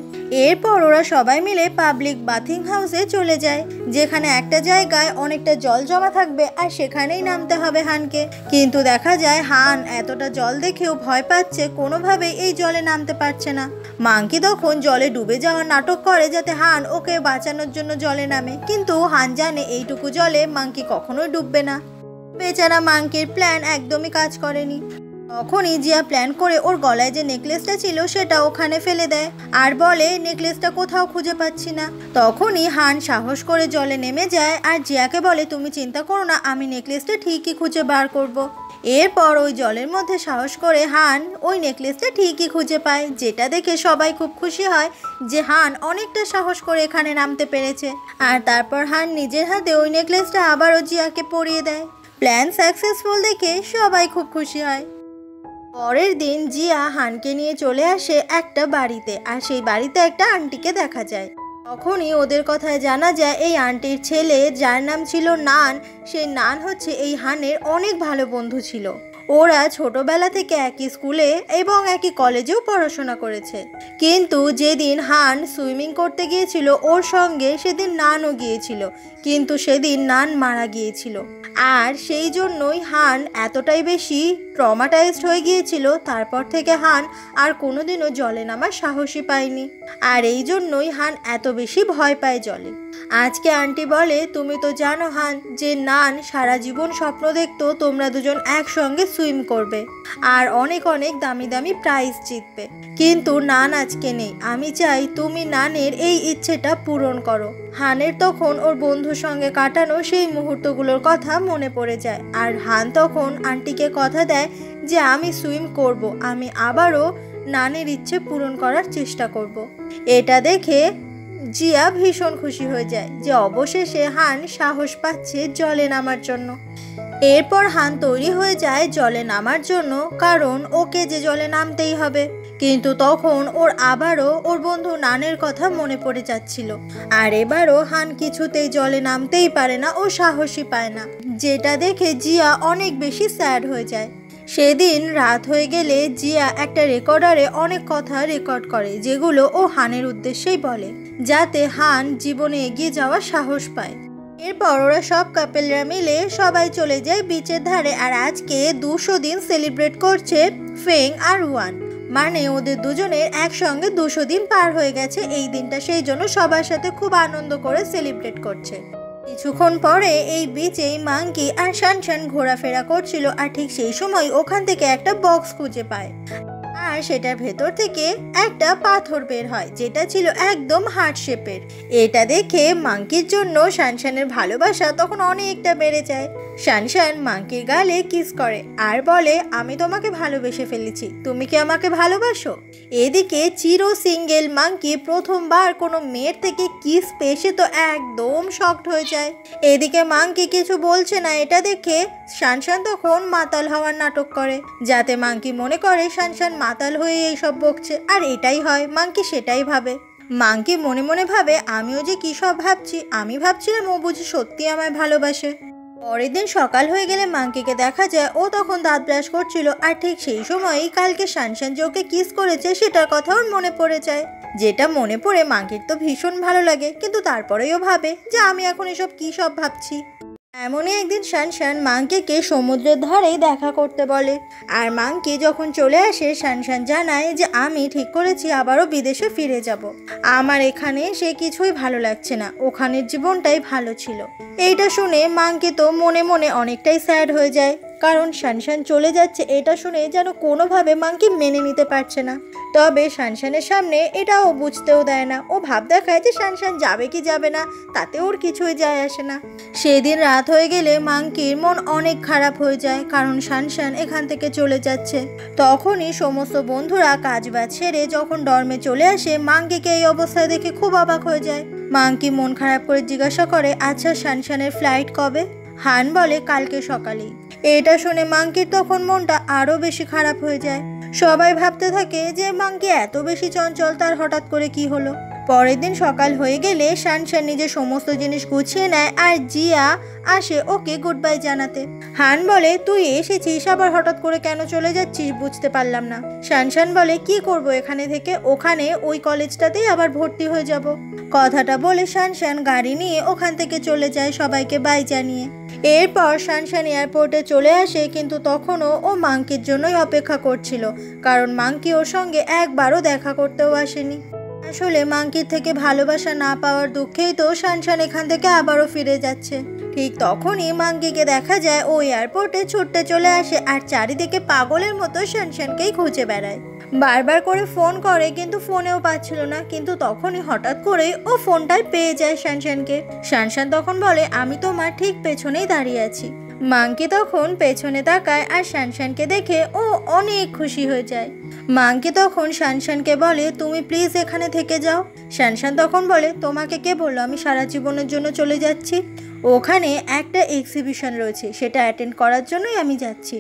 এরপর ওরা সবাই মিলে পাবলিক বাথিং হাউসে চলে যায়, যেখানে একটা জায়গায় অনেকটা জল জমা থাকবে আর সেখানেই নামতে হবে হানকে। কিন্তু দেখা যায় হান এতটা জল দেখেও ভয় পাচ্ছে, কোনোভাবেই এই জলে নামতে পারছে না। মাঙ্কি তখন জলে ডুবে যাওয়ার নাটক করে যাতে হান ওকে বাঁচানোর জন্য জলে নামে, কিন্তু হান জানে এইটুকু জলে মাঙ্কি কখনোই ডুববে না। বেচারা মাঙ্কির প্ল্যান একদমই কাজ করেনি। তখনই জিয়া প্ল্যান করে ওর গলায় যে নেকলেসটা ছিল সেটা ওখানে ফেলে দেয় আর বলে নেকলেসটা কোথাও খুঁজে পাচ্ছি না। তখনই হান সাহস করে জলে নেমে যায় আর জিয়াকে বলে তুমি চিন্তা করো না, আমি নেকলেসটা ঠিকই খুঁজে বার করব। এরপর ওই জলের মধ্যে সাহস করে হান ওই নেকলেসটা ঠিকই খুঁজে পায়, যেটা দেখে সবাই খুব খুশি হয় যে হান অনেকটা সাহস করে এখানে নামতে পেরেছে। আর তারপর হান নিজের হাতে ওই নেকলেসটা আবারও জিয়াকে পরিয়ে দেয়। প্ল্যান সাকসেসফুল দেখে সবাই খুব খুশি হয়। পরের দিন জিয়া হানকে নিয়ে চলে আসে একটা বাড়িতে আর সেই বাড়িতে একটা আন্টিকে দেখা যায়। তখনই ওদের কথায় জানা যায় এই আন্টির ছেলে যার নাম ছিল নান, সেই নান হচ্ছে এই হানের অনেক ভালো বন্ধু ছিল। ওরা ছোটবেলা থেকে একই স্কুলে এবং একই কলেজেও পড়াশোনা করেছে। কিন্তু যেদিন হান সুইমিং করতে গিয়েছিল ওর সঙ্গে সেদিন নানও গিয়েছিল, কিন্তু সেদিন নান মারা গিয়েছিল। আর সেই জন্যই হান এতটাই বেশি ট্রমাটাইজড হয়ে গিয়েছিল, তারপর থেকে হান আর কোনোদিনও জলে নামার সাহসই পায়নি। আর এই জন্যই হান এত বেশি ভয় পায় জলে। আজকে আন্টি বলে তুমি তো জানো হান যে নান সারা জীবন স্বপ্ন দেখতো তোমরা দুজন একসঙ্গে সুইম করবে আর অনেক অনেক দামি দামি প্রাইজ জিতবে, কিন্তু নান আজকে নেই। আমি চাই তুমি নানের এই ইচ্ছেটা পূরণ করো। হানের তখন ওর বন্ধুর সঙ্গে কাটানো সেই মুহূর্তগুলোর কথা মনে পড়ে যায় আর হান তখন আন্টিকে কথা দেয় যে আমি সুইম করব, আমি আবারও নানের ইচ্ছে পূরণ করার চেষ্টা করব। এটা দেখে জিয়া ভীষণ খুশি হয়ে যায় যে অবশেষে হান সাহস পাচ্ছে জলে নামার জন্য। এরপর হান তৈরি হয়ে যায় জলে নামার জন্য, কারণ ওকে যে জলে নামতেই হবে। কিন্তু তখন ওর আবারও ওর বন্ধু নানের কথা মনে পড়ে যাচ্ছিল আর এবারও হান কিছুতেই জলে নামতেই পারে না, ও সাহসই পায় না, যেটা দেখে জিয়া অনেক বেশি স্যাড হয়ে যায়। সেদিন রাত হয়ে গেলে জিয়া একটা রেকর্ডারে অনেক কথা রেকর্ড করে, যেগুলো ও হানের উদ্দেশ্যেই বলে যাতে হান জীবনে এগিয়ে যাওয়ার সাহস পায়। এরপর ওরা সব কাপেলরা মিলে সবাই চলে যায় বিচের ধারে আর আজকে 200 দিন সেলিব্রেট করছে ফেং আর ওয়ান, মানে ওদের দুজনের একসঙ্গে 200 দিন পার হয়ে গেছে এই দিনটা, সেই জন্য সবার সাথে খুব আনন্দ করে সেলিব্রেট করছে। কিছুক্ষণ পরে এই বিচেই মাঙ্কি আর শানশান ঘোরাফেরা করছিল, আর ঠিক সেই সময় ওখান থেকে একটা বক্স খুঁজে পায়, আর সেটার ভেতর থেকে একটা পাথর বের হয় যেটা ছিল একদম হার্ট শেপের। এটা দেখে মাঙ্কির জন্য শানশানের ভালোবাসা তখন অনেকটা বেড়ে যায়। শানশান মাঙ্কির গালে কিস করে আর বলে, আমি তোমাকে ভালোবেসে ফেলেছি, তুমি কি আমাকে ভালোবাসো? এদিকে চির সিঙ্গেল মাঙ্কি প্রথমবার কোনো মেয়ের থেকে কিস পেয়ে সে তো একদম শকড হয়ে যায়। এদিকে মাঙ্কি কিছু বলছে না, এটা দেখে শানশান তখন মাতাল হওয়ার নাটক করে, যাতে মাঙ্কি মনে করে শানশান মাতাল হয়ে এইসব বকছে। আর এটাই হয়, মাঙ্কি সেটাই ভাবে। মাঙ্কি মনে মনে ভাবে, আমিও যে কী সব ভাবছি, আমি ভাবছিলাম ও বুঝি সত্যি আমায় ভালোবাসে। পরের দিন সকাল হয়ে গেলে মাঙ্কিকে দেখা যায় ও তখন দাঁত ব্রাশ করছিল, আর ঠিক সেই সময়ই কালকে শানশান যে ওকে কিস করেছে সেটার কথা ওর মনে পড়ে যায়। যেটা মনে পড়ে মাঙ্কির তো ভীষণ ভালো লাগে, কিন্তু তারপরেও ভাবে যে আমি এখন এসব কী সব ভাবছি। এমনই একদিন শানশান মাঙ্কিকে সমুদ্রের ধারেই দেখা করতে বলে, আর মাঙ্কি যখন চলে আসে শানশান জানায় যে আমি ঠিক করেছি আবারও বিদেশে ফিরে যাব। আমার এখানে সে কিছুই ভালো লাগছে না, ওখানের জীবনটাই ভালো ছিল। এইটা শুনে মাঙ্কি তো মনে মনে অনেকটাই স্যাড হয়ে যায়, কারণ শানশান চলে যাচ্ছে এটা শুনে যেন কোনোভাবে মাঙ্কি মেনে নিতে পারছে না। তবে শানশানের সামনে এটাও বুঝতেও দেয় না, ও ভাব দেখায় যে শানশান যাবে কি যাবে না তাতে ওর কিছুই যায় আসে না। সেদিন রাত হয়ে গেলে মাঙ্কির মন অনেক খারাপ হয়ে যায়, কারণ শানশান এখান থেকে চলে যাচ্ছে। তখনই সমস্ত বন্ধুরা কাজবাজ সেরে যখন ডর্মে চলে আসে, মাঙ্কিকে এই অবস্থায় দেখে খুব অবাক হয়ে যায়। মাঙ্কি মন খারাপ করে জিজ্ঞাসা করে, আচ্ছা শানশানের ফ্লাইট কবে? হান বলে, কালকে সকালেই। এটা শুনে মাঙ্কির তখন মনটা আরো বেশি খারাপ হয়ে যায়। সবাই ভাবতে থাকে যে মাঙ্কি এত বেশি চঞ্চল, তার হঠাৎ করে কি হলো। পরের দিন সকাল হয়ে গেলে শানশান নিজের সমস্ত জিনিস গুছিয়ে নেয়, আর জিয়া আসে ওকে গুড বাই জানাতে। হান বলে, তুই এসেছিস আবার হঠাৎ করে কেন চলে যাচ্ছিস বুঝতে পারলাম না। শানশান বলে, কি করব এখানে থেকে, ওখানে ওই কলেজটাতেই আবার ভর্তি হয়ে যাব। কথাটা বলে শানশান গাড়ি নিয়ে ওখান থেকে চলে যায় সবাইকে বাই জানিয়ে। এরপর শানশান এয়ারপোর্টে চলে আসে, কিন্তু তখনও ও মাঙ্কির জন্যই অপেক্ষা করছিল, কারণ মাঙ্কি ওর সঙ্গে একবারও দেখা করতেও আসেনি। আসলে মাঙ্কির থেকে ভালোবাসা না পাওয়ার দুঃখেই তো শানশান এখান থেকে আবারও ফিরে যাচ্ছে। ঠিক তখনই মাঙ্কিকে দেখা যায় ও এয়ারপোর্টে ছুটতে চলে আসে, আর চারিদিকে পাগলের মতো শানশানকেই খুঁজে বেড়ায়। বারবার করে ফোন করে কিন্তু ফোনেও পাচ্ছিল না, কিন্তু তখনই হঠাৎ করেই ও ফোনটায় পেয়ে যায় শানশানকে। শানশান তখন বলে, আমি তোমার ঠিক পেছনেই দাঁড়িয়ে আছি। মাঙ্কি তখন পেছনে তাকায়, আর শানশানকে দেখে ও অনেক খুশি হয়ে যায়। মাঙ্কি তখন শানশানকে বলে, তুমি প্লিজ এখানে থেকে যাও। শানশান তখন বলে, তোমাকে কে বললো আমি সারা জীবনের জন্য চলে যাচ্ছি? ওখানে একটা এক্সিবিশন রয়েছে, সেটা অ্যাটেন্ড করার জন্যই আমি যাচ্ছি।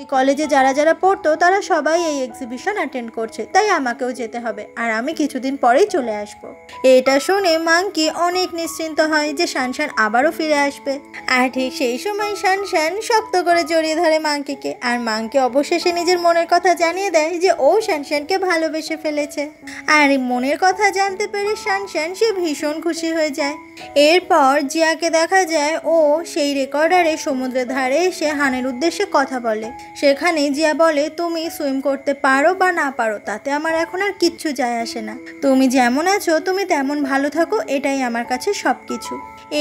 এই কলেজে যারা যারা পড়তো তারা সবাই এই এক্সিবিশন অ্যাটেন্ড করছে, তাই আমাকেও যেতে হবে, আর আমি কিছুদিন পরেই চলে আসব। এটা শুনে মাঙ্কি অনেক নিশ্চিন্ত হয় যে শানশান আবারও ফিরে আসবে। আর ঠিক সেই সময় শানশান শক্ত করে জড়িয়ে ধরে মাঙ্কিকে, আর মাঙ্কি অবশেষে নিজের মনের কথা জানিয়ে দেয় যে ও শানশানকে ভালোবেসে ফেলেছে। আর মনের কথা জানতে পেরে শানশান সে ভীষণ খুশি হয়ে যায়। এরপর জিয়াকে দেখা যায় ও সেই রেকর্ডারে সমুদ্রের ধারে এসে হানের উদ্দেশ্যে কথা বলে। সেখানে জিয়া বলে, তুমি সুইম করতে পারো বা না পারো তাতে আমার এখন আর কিচ্ছু যায় আসে না, তুমি যেমন আছো তুমি তেমন ভালো থাকো, এটাই আমার কাছে সব কিছু।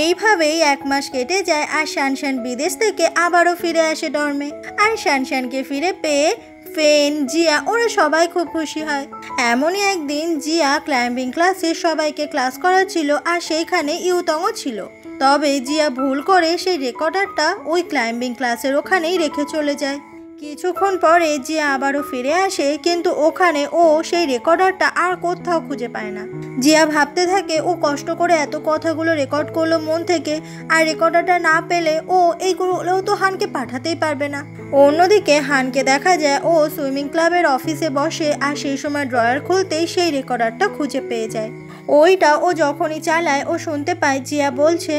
এইভাবেই 1 মাস কেটে যায়, আর শানশান বিদেশ থেকে আবারও ফিরে আসে ডর্মে। আর শানশানকে ফিরে পেয়ে ফেন, জিয়া ওরা সবাই খুব খুশি হয়। এমনই একদিন জিয়া ক্লাইম্বিং ক্লাসে সবাইকে ক্লাস করাচ্ছিল, আর সেইখানে ইউতংও ছিল। তবে জিয়া ভুল করে সেই রেকর্ডারটা ওই ক্লাইম্বিং ক্লাসের ওখানেই রেখে চলে যায়। কিছুক্ষণ পরে জিয়া আবারও ফিরে আসে, কিন্তু ওখানে ও সেই রেকর্ডারটা আর কোথাও খুঁজে পায় না। জিয়া ভাবতে থাকে ও কষ্ট করে এত কথাগুলো রেকর্ড করলো মন থেকে, আর রেকর্ডারটা না পেলে ও এইগুলোও তো হানকে পাঠাতেই পারবে না। অন্যদিকে হানকে দেখা যায় ও সুইমিং ক্লাবের অফিসে বসে, আর সেই সময় ড্রয়ার খুলতেই সেই রেকর্ডারটা খুঁজে পেয়ে যায়। ওইটা ও যখনই চালায় ও শুনতে পায় জিয়া বলছে,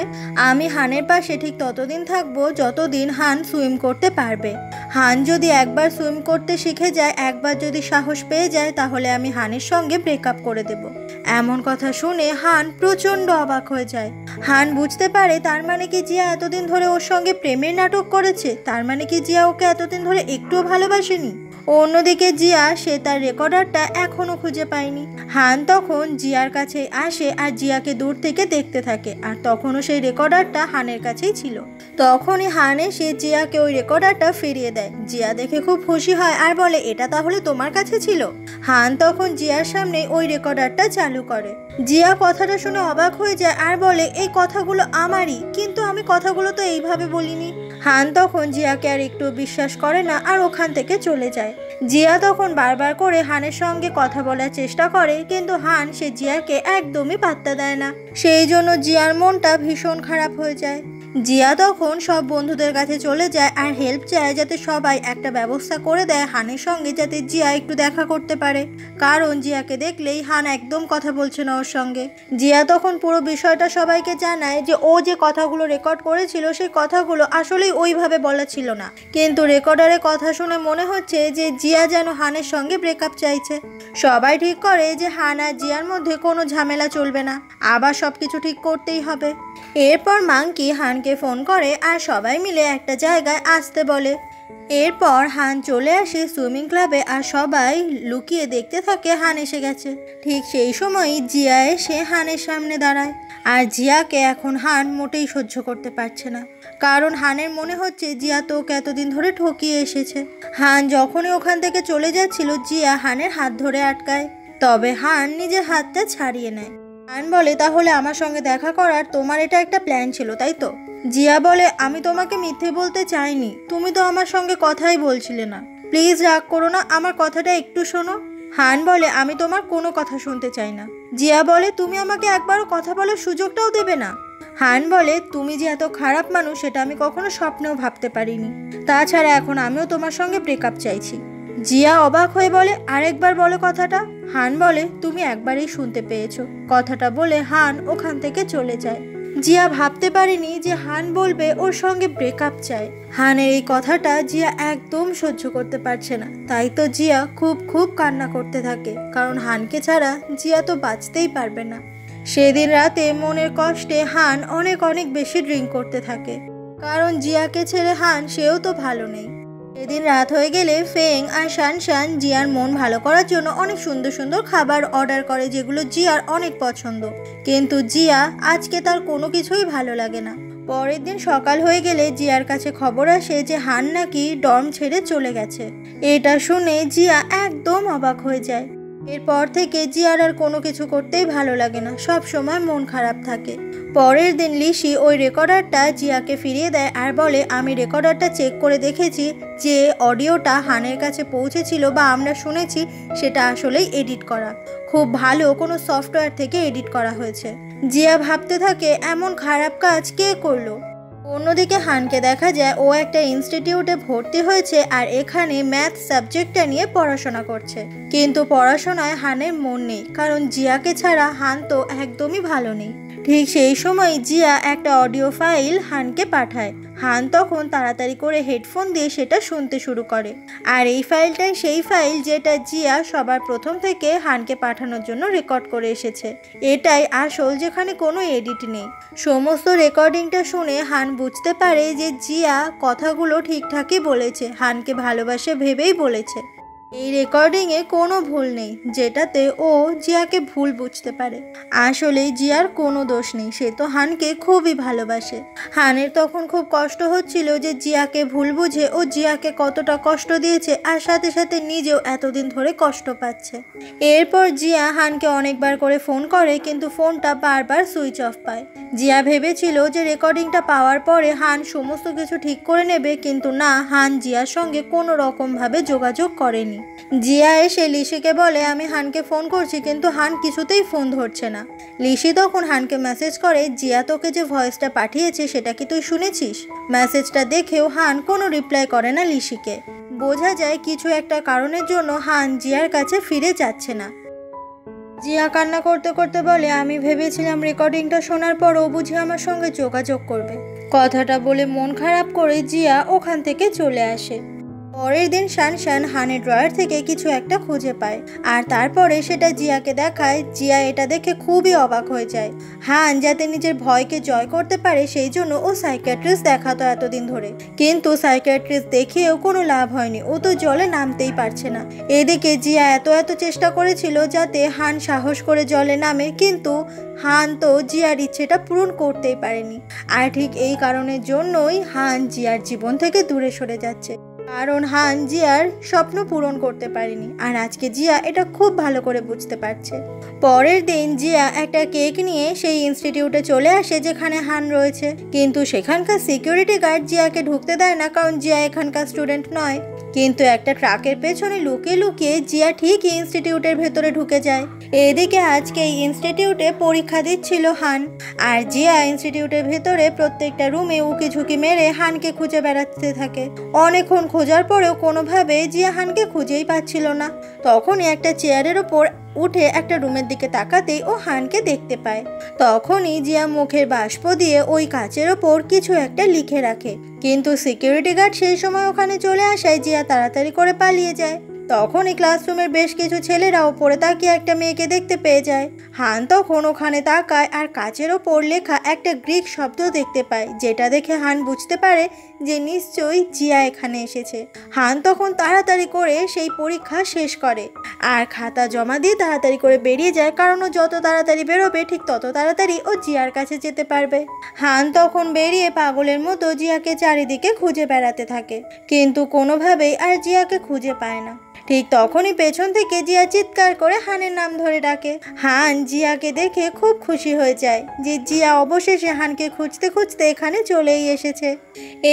আমি হানের পাশে ঠিক ততদিন থাকবো যতদিন হান সুইম করতে পারবে। হান যদি একবার সুইম করতে শিখে যায়, একবার যদি সাহস পেয়ে যায়, তাহলে আমি হানের সঙ্গে ব্রেকআপ করে দেব। এমন কথা শুনে হান প্রচণ্ড অবাক হয়ে যায়। হান বুঝতে পারে তার মানে কি জিয়া এতদিন ধরে ওর সঙ্গে প্রেমের নাটক করেছে, তার মানে কি জিয়া ওকে এতদিন ধরে একটুও ভালোবাসেনি। অন্যদিকে জিয়া সে তার রেকর্ডারটা এখনো খুঁজে পায়নি। হান তখন জিয়ার কাছে আসে আর জিয়াকে দূর থেকে দেখতে থাকে, আর তখনও সেই রেকর্ডারটা হানের কাছেই ছিল। তখনই হান এসে জিয়াকে ওই রেকর্ডারটা ফিরিয়ে দেয়। জিয়া দেখে খুব খুশি হয় আর বলে, এটা তাহলে তোমার কাছে ছিল? হান তখন জিয়ার সামনে ওই রেকর্ডারটা চালু করে। জিয়া কথাটা শুনে অবাক হয়ে যায় আর বলে, এই কথাগুলো আমারই, কিন্তু আমি কথাগুলো তো এইভাবে বলিনি। হান তখন জিয়াকে আর একটু বিশ্বাস করে না আর ওখান থেকে চলে যায়। জিয়া তখন বারবার করে হানের সঙ্গে কথা বলার চেষ্টা করে, কিন্তু হান সে জিয়াকে একদমই পাত্তা দেয় না। সেই জন্য জিয়ার মনটা ভীষণ খারাপ হয়ে যায়। জিয়া তখন সব বন্ধুদের কাছে চলে যায় আর হেল্প চায় যাতে সবাই একটা ব্যবস্থা করে দেয় হানের সঙ্গে, যাতে জিয়া একটু দেখা করতে পারে। কারণ জিয়াকে দেখলেই হান একদম কথা বলছে না ওর সঙ্গে। জিয়া তখন পুরো বিষয়টা সবাইকে জানায় যে ও যে কথাগুলো রেকর্ড করেছিল সেই কথাগুলো আসলেই ওইভাবে বলা ছিল না, কিন্তু রেকর্ডারে কথা শুনে মনে হচ্ছে যে জিয়া যেন হানের সঙ্গে ব্রেকআপ চাইছে। সবাই ঠিক করে যে হান আর জিয়ার মধ্যে কোনো ঝামেলা চলবে না, আবার সবকিছু ঠিক করতেই হবে। এরপর মাংকি হানকে ফোন করে আর সবাই মিলে একটা জায়গায় আসতে বলে। এরপর হান চলে আসে সুইমিং ক্লাবে আর সবাই লুকিয়ে দেখতে থাকে হান এসে গেছে। ঠিক সেই সময়ই জিয়া এসে হানের সামনে দাঁড়ায়, আর জিয়াকে এখন হান মোটেই সহ্য করতে পারছে না। কারণ হানের মনে হচ্ছে জিয়া তো ওকে এতদিন ধরে ঠকিয়ে এসেছে। হান যখনই ওখান থেকে চলে যাচ্ছিল জিয়া হানের হাত ধরে আটকায়, তবে হান নিজের হাতটা ছাড়িয়ে নেয়। হান বলে, তাহলে আমার সঙ্গে দেখা করার তোমার এটা একটা প্ল্যান ছিল, তাই তো? জিয়া বলে, আমি তোমাকে মিথ্যে বলতে চাইনি, তুমি তো আমার সঙ্গে কথাই বলছিলে না, প্লিজ রাগ করো না, আমার কথাটা একটু শোনো। হান বলে, আমি তোমার কোনো কথা শুনতে চাই না। জিয়া বলে, তুমি আমাকে একবারও কথা বলার সুযোগটাও দেবে না? হান বলে, তুমি যে এত খারাপ মানুষ সেটা আমি কখনো স্বপ্নেও ভাবতে পারিনি, তাছাড়া এখন আমিও তোমার সঙ্গে ব্রেকআপ চাইছি। জিয়া অবাক হয়ে বলে, আরেকবার বলো কথাটা। হান বলে, তুমি একবারই শুনতে পেয়েছো। কথাটা বলে হান ওখান থেকে চলে যায়। জিয়া ভাবতে পারেনি যে হান বলবে ওর সঙ্গে ব্রেকআপ চায়। হানের এই কথাটা জিয়া একদম সহ্য করতে পারছে না, তাই তো জিয়া খুব খুব কান্না করতে থাকে, কারণ হানকে ছাড়া জিয়া তো বাঁচতেই পারবে না। সেদিন রাতে মনের কষ্টে হান অনেক অনেক বেশি ড্রিঙ্ক করতে থাকে, কারণ জিয়াকে ছেড়ে হান সেও তো ভালো নেই। সেদিন রাত হয়ে গেলে ফেং আর শান জিয়ার মন ভালো করার জন্য অনেক সুন্দর সুন্দর খাবার অর্ডার করে, যেগুলো জিয়ার অনেক পছন্দ। কিন্তু জিয়া আজকে তার কোনো কিছুই ভালো লাগে না। পরের দিন সকাল হয়ে গেলে জিয়ার কাছে খবর আসে যে হান নাকি ডর্ম ছেড়ে চলে গেছে। এটা শুনে জিয়া একদম অবাক হয়ে যায়। এরপর থেকে জিয়ার আর কোনো কিছু করতেই ভালো লাগে না, সব সময় মন খারাপ থাকে। পরের দিন লিসি ওই রেকর্ডারটা জিয়াকে ফিরিয়ে দেয় আর বলে, আমি রেকর্ডারটা চেক করে দেখেছি যে অডিওটা হানের কাছে পৌঁছেছিল বা আমরা শুনেছি সেটা আসলেই এডিট করা, খুব ভালো কোনো সফটওয়্যার থেকে এডিট করা হয়েছে। জিয়া ভাবতে থাকে এমন খারাপ কাজ কে করলো। অন্যদিকে হানকে দেখা যায় ও একটা ইনস্টিটিউটে ভর্তি হয়েছে আর এখানে ম্যাথ সাবজেক্টটা নিয়ে পড়াশোনা করছে, কিন্তু পড়াশোনায় হানের মন নেই, কারণ জিয়াকে ছাড়া হান তো একদমই ভালো নেই। ঠিক সেই সময় জিয়া একটা অডিও ফাইল হানকে পাঠায়। হান তখন তাড়াতাড়ি করে হেডফোন দিয়ে সেটা শুনতে শুরু করে, আর এই ফাইলটাই সেই ফাইল যেটা জিয়া সবার প্রথম থেকে হানকে পাঠানোর জন্য রেকর্ড করে এসেছে। এটাই আসল, যেখানে কোনো এডিট নেই। সমস্ত রেকর্ডিংটা শুনে হান বুঝতে পারে যে জিয়া কথাগুলো ঠিকঠাকই বলেছে, হানকে ভালোবাসে ভেবেই বলেছে। এই রেকর্ডিংয়ে কোনো ভুল নেই, যেটাতে ও জিয়াকে ভুল বুঝতে পারে। আসলে জিয়ার কোনো দোষ নেই, সে তো হানকে খুবই ভালোবাসে। হানের তখন খুব কষ্ট হচ্ছিল যে জিয়াকে ভুল বুঝে ও জিয়াকে কতটা কষ্ট দিয়েছে, আর সাথে সাথে নিজেও এতদিন ধরে কষ্ট পাচ্ছে। এরপর জিয়া হানকে অনেকবার করে ফোন করে, কিন্তু ফোনটা বারবার সুইচ অফ পায়। জিয়া ভেবেছিল যে রেকর্ডিংটা পাওয়ার পরে হান সমস্ত কিছু ঠিক করে নেবে, কিন্তু না, হান জিয়ার সঙ্গে কোনো রকমভাবে যোগাযোগ করেনি। জিয়া এসে লিসিকে বলে, আমি হানকে ফোন করছি, কিন্তু হান কিছুতেই ফোন ধরছে না। লিসি তখন হানকে মেসেজ করে, জিয়া তোকে যে ভয়েসটা পাঠিয়েছে সেটা কি তুই শুনেছিস? মেসেজটা দেখেও হান কোনো রিপ্লাই করে না লিসিকে। বোঝা যায় কিছু একটা কারণের জন্য হান জিয়ার কাছে ফিরে যাচ্ছে না। জিয়া কান্না করতে করতে বলে, আমি ভেবেছিলাম রেকর্ডিংটা শোনার পর ও বুঝি আমার সঙ্গে যোগাযোগ করবে। কথাটা বলে মন খারাপ করে জিয়া ওখান থেকে চলে আসে। পরের দিন শানশান হানের ড্রয়ার থেকে কিছু একটা খুঁজে পায় আর তারপরে সেটা জিয়াকে দেখায়। জিয়া এটা দেখে খুবই অবাক হয়ে যায়। হান যাতে নিজের ভয়কে জয় করতে পারে সেই জন্য ও সাইকিয়াট্রিস্ট দেখাতো এতদিন ধরে, কিন্তু সাইকিয়াট্রিস্ট দেখিয়েও কোনো লাভ হয়নি, ও তো জলে নামতেই পারছে না। এদিকে জিয়া এত চেষ্টা করেছিল যাতে হান সাহস করে জলে নামে, কিন্তু হান তো জিয়ার ইচ্ছেটা পূরণ করতেই পারেনি। আর ঠিক এই কারণের জন্যই হান জিয়ার জীবন থেকে দূরে সরে যাচ্ছে, কারণ হান জিয়ার স্বপ্ন পূরণ করতে পারেনি। আর আজকে জিয়া এটা খুব ভালো করে বুঝতে পারছে। পরের দিন জিয়া একটা কেক নিয়ে সেই ইনস্টিটিউটে চলে আসে যেখানে হান রয়েছে, কিন্তু সেখানকার সিকিউরিটি গার্ড জিয়াকে ঢুকতে দেয় না, কারণ জিয়া এখানকার স্টুডেন্ট নয়। কিন্তু একটা ট্রাকের পেছনে লুকিয়ে লুকিয়ে জিয়া ঠিক ইনস্টিটিউটের ভেতরে ঢুকে যায়। এদিকে আজকে এই ইনস্টিটিউটে পরীক্ষা দিচ্ছিল হান, আর জিয়া ইনস্টিটিউটের ভেতরে প্রত্যেকটা রুমে উকি ঝুঁকি মেরে হানকে খুঁজে বেড়াতে থাকে। অনেকক্ষণ খোঁজার পরেও কোনোভাবে জিয়া হানকে খুঁজেই পাচ্ছিল না। তখনই একটা চেয়ারের ওপর উঠে একটা রুমের দিকে তাকাতেই ও হানকে দেখতে পায়। তখনই জিয়া মুখের বাষ্প দিয়ে ওই কাচের ওপর কিছু একটা লিখে রাখে, কিন্তু সিকিউরিটি গার্ড সেই সময় ওখানে চলে আসায় জিয়া তাড়াতাড়ি করে পালিয়ে যায়। তখনই ক্লাসরুমের বেশ কিছু ছেলেরা ওপরে তাকিয়ে একটা মেয়েকে দেখতে পেয়ে যায়। হান তখন ওখানে তাকায় আর কাচের ওপর লেখা একটা গ্রিক শব্দ দেখতে পায়, যেটা দেখে হান বুঝতে পারে যে নিশ্চয়ই জিয়া এখানে এসেছে। হান তখন তাড়াতাড়ি করে সেই পরীক্ষা শেষ করে আর খাতা জমা দিয়ে তাড়াতাড়ি করে বেরিয়ে যায়, কারণ ও যত তাড়াতাড়ি বেরোবে ঠিক তত তাড়াতাড়ি ও জিয়ার কাছে যেতে পারবে। হান তখন বেরিয়ে পাগলের মতো জিয়াকে চারিদিকে খুঁজে বেড়াতে থাকে, কিন্তু কোনোভাবেই আর জিয়াকে খুঁজে পায় না। ঠিক তখনই পেছন থেকে জিয়া চিৎকার করে হানের নাম ধরে ডাকে। হান জিয়াকে দেখে খুব খুশি হয়ে যায় যে জিয়া অবশেষে হানকে খুঁজতে খুঁজতে এখানে চলেই এসেছে।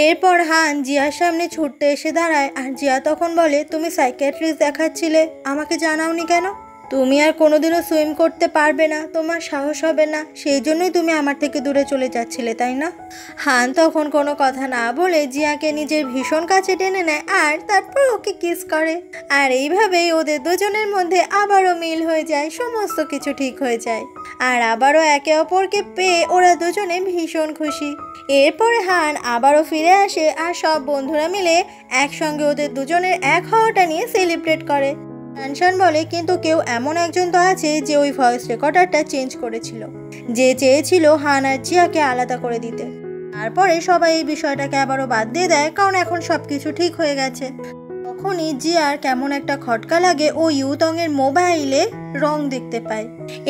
এরপর হান জিয়ার সামনে ছুটতে এসে দাঁড়ায় আর জিয়া তখন বলে, তুমি সাইকিয়াট্রিস্ট দেখাচ্ছিলে, আমাকে জানাওনি কেন? তুমি আর কোনোদিনও সুইম করতে পারবে না, তোমার সাহস হবে না, সেই জন্যই তুমি আমার থেকে দূরে চলে যাচ্ছিলে, তাই না? হান তখন কোনো কথা না বলে জিয়াকে নিজের ভীষণ কাছে টেনে নেয় আর তারপর ওকে কিস করে। আর এইভাবেই ওদের দুজনের মধ্যে আবারও মিল হয়ে যায়, সমস্ত কিছু ঠিক হয়ে যায় আর আবারও একে অপরকে পেয়ে ওরা দুজনে ভীষণ খুশি। এরপরে হান আবারও ফিরে আসে আর সব বন্ধুরা মিলে একসঙ্গে ওদের দুজনের এক হওয়াটা নিয়ে সেলিব্রেট করে। শানশান বলে, কিন্তু কেউ এমন একজন তো আছে যে ওই ভয়েস রেকর্ডারটা চেঞ্জ করেছিল, যে চেয়েছিল হান আর জিয়াকে আলাদা করে দিতে। তারপরে সবাই এই বিষয়টাকে আবারও বাদ দিয়ে দেয়, কারণ এখন সবকিছু ঠিক হয়ে গেছে। তখনই জিয়ার কেমন একটা খটকা লাগে, ও ইউতং এর মোবাইলে রং দেখতে পায়।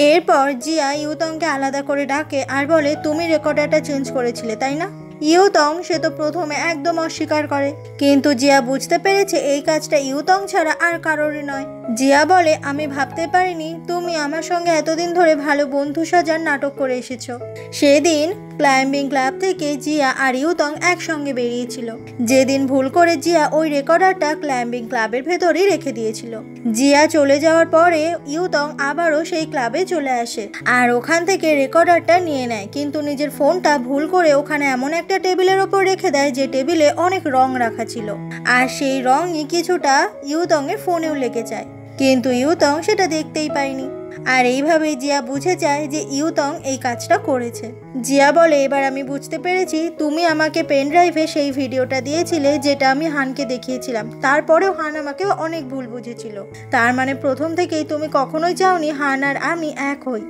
এরপর জিয়া ইউতংকে আলাদা করে ডাকে আর বলে, তুমি রেকর্ডারটা চেঞ্জ করেছিলে তাই না? ইউতং সে তো প্রথমে একদম অস্বীকার করে, কিন্তু জিয়া বুঝতে পেরেছে এই কাজটা ইউতং ছাড়া আর কারোরই নয়। জিয়া বলে, আমি ভাবতে পারিনি তুমি আমার সঙ্গে এতদিন ধরে ভালো বন্ধু সাজার নাটক করে এসেছো। সেদিন ক্লাইম্বিং ক্লাব থেকে জিয়া আর ইউতং একসঙ্গে বেরিয়েছিল, যেদিন ভুল করে জিয়া ওই রেকর্ডারটা ক্লাইম্বিং ক্লাবের ভেতরেই রেখে দিয়েছিল। জিয়া চলে যাওয়ার পরে ইউতং আবারও সেই ক্লাবে চলে আসে আর ওখান থেকে রেকর্ডারটা নিয়ে নেয়, কিন্তু নিজের ফোনটা ভুল করে ওখানে এমন একটা টেবিলের ওপর রেখে দেয় যে টেবিলে অনেক রং রাখা ছিল, আর সেই রঙই কিছুটা ইউতং এর ফোনেও লেগে যায়, কিন্তু ইউতং সেটা দেখতেই পায়নি। আর এইভাবেই জিয়া বুঝে যায় যে ইউতং এই কাজটা করেছে। জিয়া বলে, এবার আমি বুঝতে পেরেছি তুমি আমাকে পেন ড্রাইভে সেই ভিডিওটা দিয়েছিলে যেটা আমি হানকে দেখিয়েছিলাম, তারপরেও হান আমাকে অনেক ভুল বুঝেছিল। তার মানে প্রথম থেকেই তুমি কখনোই চাওনি হান আর আমি এক হই,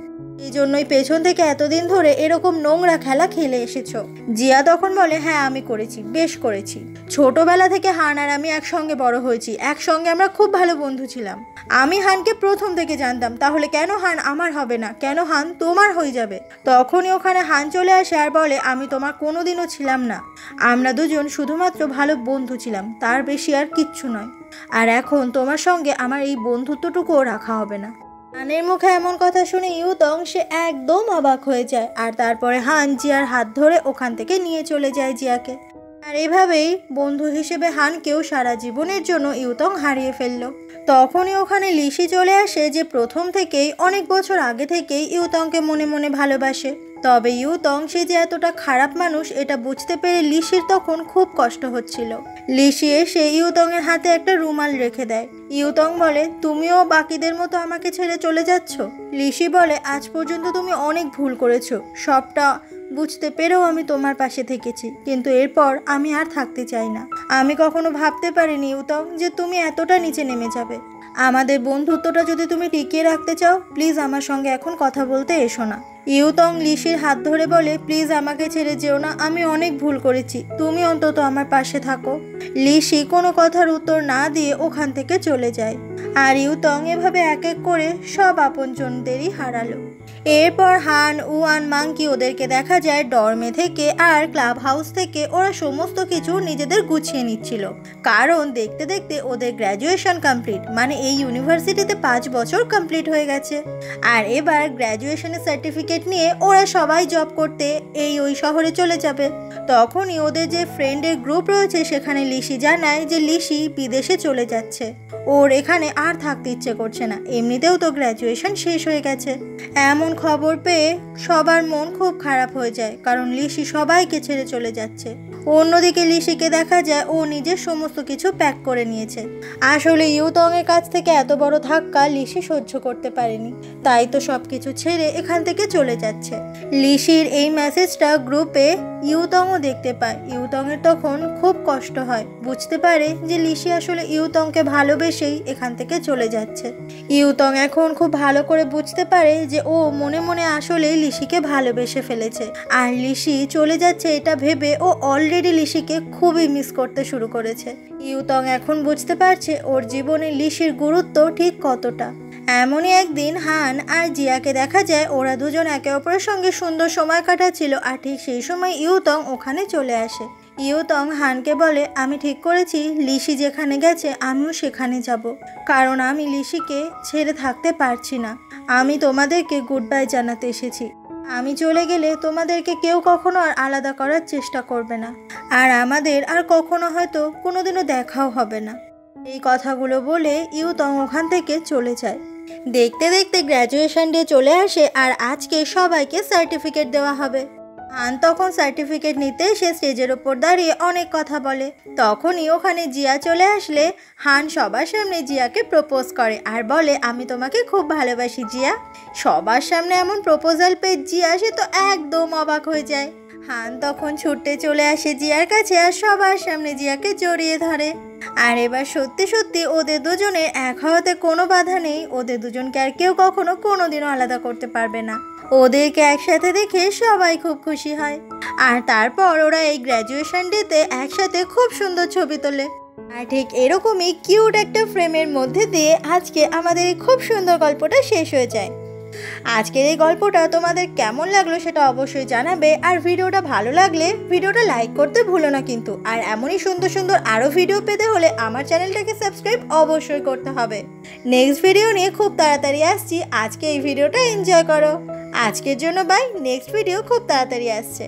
এই জন্যই পেছন থেকে এতদিন ধরে এরকম নোংরা খেলা খেলে এসেছো। জিয়া তখন বলে, হ্যাঁ আমি করেছি, বেশ করেছি। ছোটবেলা থেকে হান আর আমি একসঙ্গে বড় হয়েছি, একসঙ্গে আমরা খুব ভালো বন্ধু ছিলাম। আমি হানকে প্রথম থেকে জানতাম, তাহলে কেন হান আমার হবে না, কেন হান তোমার হয়ে যাবে? তখনই ওখানে হান চলে আসে আর বলে, আমি তোমার কোনোদিনও ছিলাম না, আমরা দুজন শুধুমাত্র ভালো বন্ধু ছিলাম, তার বেশি আর কিচ্ছু নয়। আর এখন তোমার সঙ্গে আমার এই বন্ধুত্বটুকুও রাখা হবে না। হানের মুখে এমন কথা শুনে ইউতং সে একদম অবাক হয়ে যায় আর তারপরে হান জিয়ার হাত ধরে ওখান থেকে নিয়ে চলে যায় জিয়াকে। আর এভাবেই বন্ধু হিসেবে হানকেও সারা জীবনের জন্য ইউতং হারিয়ে ফেলল। তখনই ওখানে লিসি চলে আসে, যে প্রথম থেকেই অনেক বছর আগে থেকেই ইউতংকে মনে মনে ভালোবাসে। তবে ইউতং সে যে এতটা খারাপ মানুষ এটা বুঝতে পেরে লিসির তখন খুব কষ্ট হচ্ছিল। লিসি এসে ইউতং এর হাতে একটা রুমাল রেখে দেয়। ইউতং বলে, তুমিও বাকিদের মতো আমাকে ছেড়ে চলে যাচ্ছ? লিসি বলে, আজ পর্যন্ত তুমি অনেক ভুল করেছো, সবটা বুঝতে পেরেও আমি তোমার পাশে থেকেছি, কিন্তু এরপর আমি আর থাকতে চাই না। আমি কখনো ভাবতে পারিনি ইউতং যে তুমি এতটা নিচে নেমে যাবে। আমাদের বন্ধুত্বটা যদি তুমি টিকিয়ে রাখতে চাও, প্লিজ আমার সঙ্গে এখন কথা বলতে এসো না। ইউতং লিসির হাত ধরে বলে, প্লিজ আমাকে ছেড়ে যেও না, আমি অনেক ভুল করেছি, তুমি অন্তত আমার পাশে থাকো। লিসি কোনো কথার উত্তর না দিয়ে ওখান থেকে চলে যায়। আর ইউতং এভাবে এক এক করে সব আপনজনদেরই হারালো। এরপর হান, উয়ান, মাংকি ওদেরকে দেখা যায় ডর্মে থেকে আর ক্লাব হাউস থেকে ওরা সমস্ত কিছু নিজেদের গুছিয়ে নিচ্ছিল, কারণ দেখতে দেখতে ওদের গ্র্যাজুয়েশন কমপ্লিট, মানে এই ইউনিভার্সিটিতে 5 বছর কমপ্লিট হয়ে গেছে। আর এবার গ্র্যাজুয়েশনের সার্টিফিকেট নিয়ে ওরা সবাই জব করতে ওই শহরে চলে যাবে। তখনই ওদের যে ফ্রেন্ডের গ্রুপ রয়েছে সেখানে লিসি জানায় যে লিসি বিদেশে চলে যাচ্ছে, ওর এখানে আর থাকতে ইচ্ছে করছে না, এমনিতেও তো গ্র্যাজুয়েশন শেষ হয়ে গেছে। এমন খবর পেয়ে সবার মন খুব খারাপ হয়ে যায়, কারণ লিসি সবাইকে ছেড়ে চলে যাচ্ছে। অন্যদিকে লিসিকে দেখা যায় ও নিজের সমস্ত কিছু প্যাক করে নিয়েছে। আসলে ইউতং এর কাছ থেকে এত বড় ধাক্কা লিসি সহ্য করতে পারেনি, তাই তো সবকিছু ছেড়ে এখান থেকে চলে যাচ্ছে। লিসির এই মেসেজটা গ্রুপে ইউতংও দেখতে পায়। ইউতং এর তখন খুব কষ্ট হয়, বুঝতে পারে যে লিসি আসলে ইউতংকে ভালোবেসেই এখান থেকে চলে যাচ্ছে। ইউতং এখন খুব ভালো করে বুঝতে পারে যে ও মনে মনে আসলে লিসিকে ভালোবেসে ফেলেছে, আর লিসি চলে যাচ্ছে এটা ভেবে ও অলরেডি লিসিকে খুবই মিস করতে শুরু করেছে। ইউতং এখন বুঝতে পারছে ওর জীবনে লিসির গুরুত্ব ঠিক কতটা। এমনই একদিন হান আর জিয়াকে দেখা যায় ওরা দুজন একে অপরের সঙ্গে সুন্দর সময় কাটাচ্ছিল, আর ঠিক সেই সময় ইউতং ওখানে চলে আসে। ইউতং হানকে বলে, আমি ঠিক করেছি লিসি যেখানে গেছে আমিও সেখানে যাব, কারণ আমি লিসিকে ছেড়ে থাকতে পারছি না। আমি তোমাদেরকে গুড বাই জানাতে এসেছি। আমি চলে গেলে তোমাদেরকে কেউ কখনো আর আলাদা করার চেষ্টা করবে না, আর আমাদের আর কখনো হয়তো কোনোদিনও দেখাও হবে না। এই কথাগুলো বলে ইউতং ওখান থেকে চলে যায়। দেখতে দেখতে গ্র্যাজুয়েশন ডে চলে আসে, আর আজকে সবাইকে সার্টিফিকেট দেওয়া হবে। হান তখন সার্টিফিকেট নিতে সে স্টেজের ওপর দাঁড়িয়ে অনেক কথা বলে। তখনই ওখানে জিয়া চলে আসলে হান সবার সামনে জিয়াকে প্রপোজ করে আর বলে, আমি তোমাকে খুব ভালোবাসি জিয়া। সবার সামনে এমন প্রপোজাল পেয়ে জিয়া সে তো একদম অবাক হয়ে যায়। হান তখন ছুটতে চলে আসে জিয়ার কাছে আর সবার সামনে জিয়াকে জড়িয়ে ধরে। আর এবার সত্যি সত্যি ওদের দুজনের এক হওয়াতে কোনো বাধা নেই, ওদের দুজনকে আর কেউ কখনো কোনোদিনও আলাদা করতে পারবে না। ওদেরকে একসাথে দেখে সবাই খুব খুশি হয়, আর তারপর ওরা এই গ্র্যাজুয়েশন ডেতে একসাথে খুব সুন্দর ছবি তোলে। আর ঠিক এরকমই কিউট একটা ফ্রেমের মধ্যে দিয়ে আজকে আমাদের এই খুব সুন্দর গল্পটা শেষ হয়ে যায়। আজকের এই গল্পটা তোমাদের কেমন লাগলো সেটা অবশ্যই জানাবে, আর ভিডিওটা ভালো লাগলে ভিডিওটা লাইক করতে ভুলো না কিন্তু। আর এমনই সুন্দর সুন্দর আরও ভিডিও পেতে হলে আমার চ্যানেলটাকে সাবস্ক্রাইব অবশ্যই করতে হবে। নেক্সট ভিডিও নিয়ে খুব তাড়াতাড়ি আসছি, আজকে এই ভিডিওটা এনজয় করো। আজকের জন্য বাই, নেক্সট ভিডিও খুব তাড়াতাড়ি আসছে।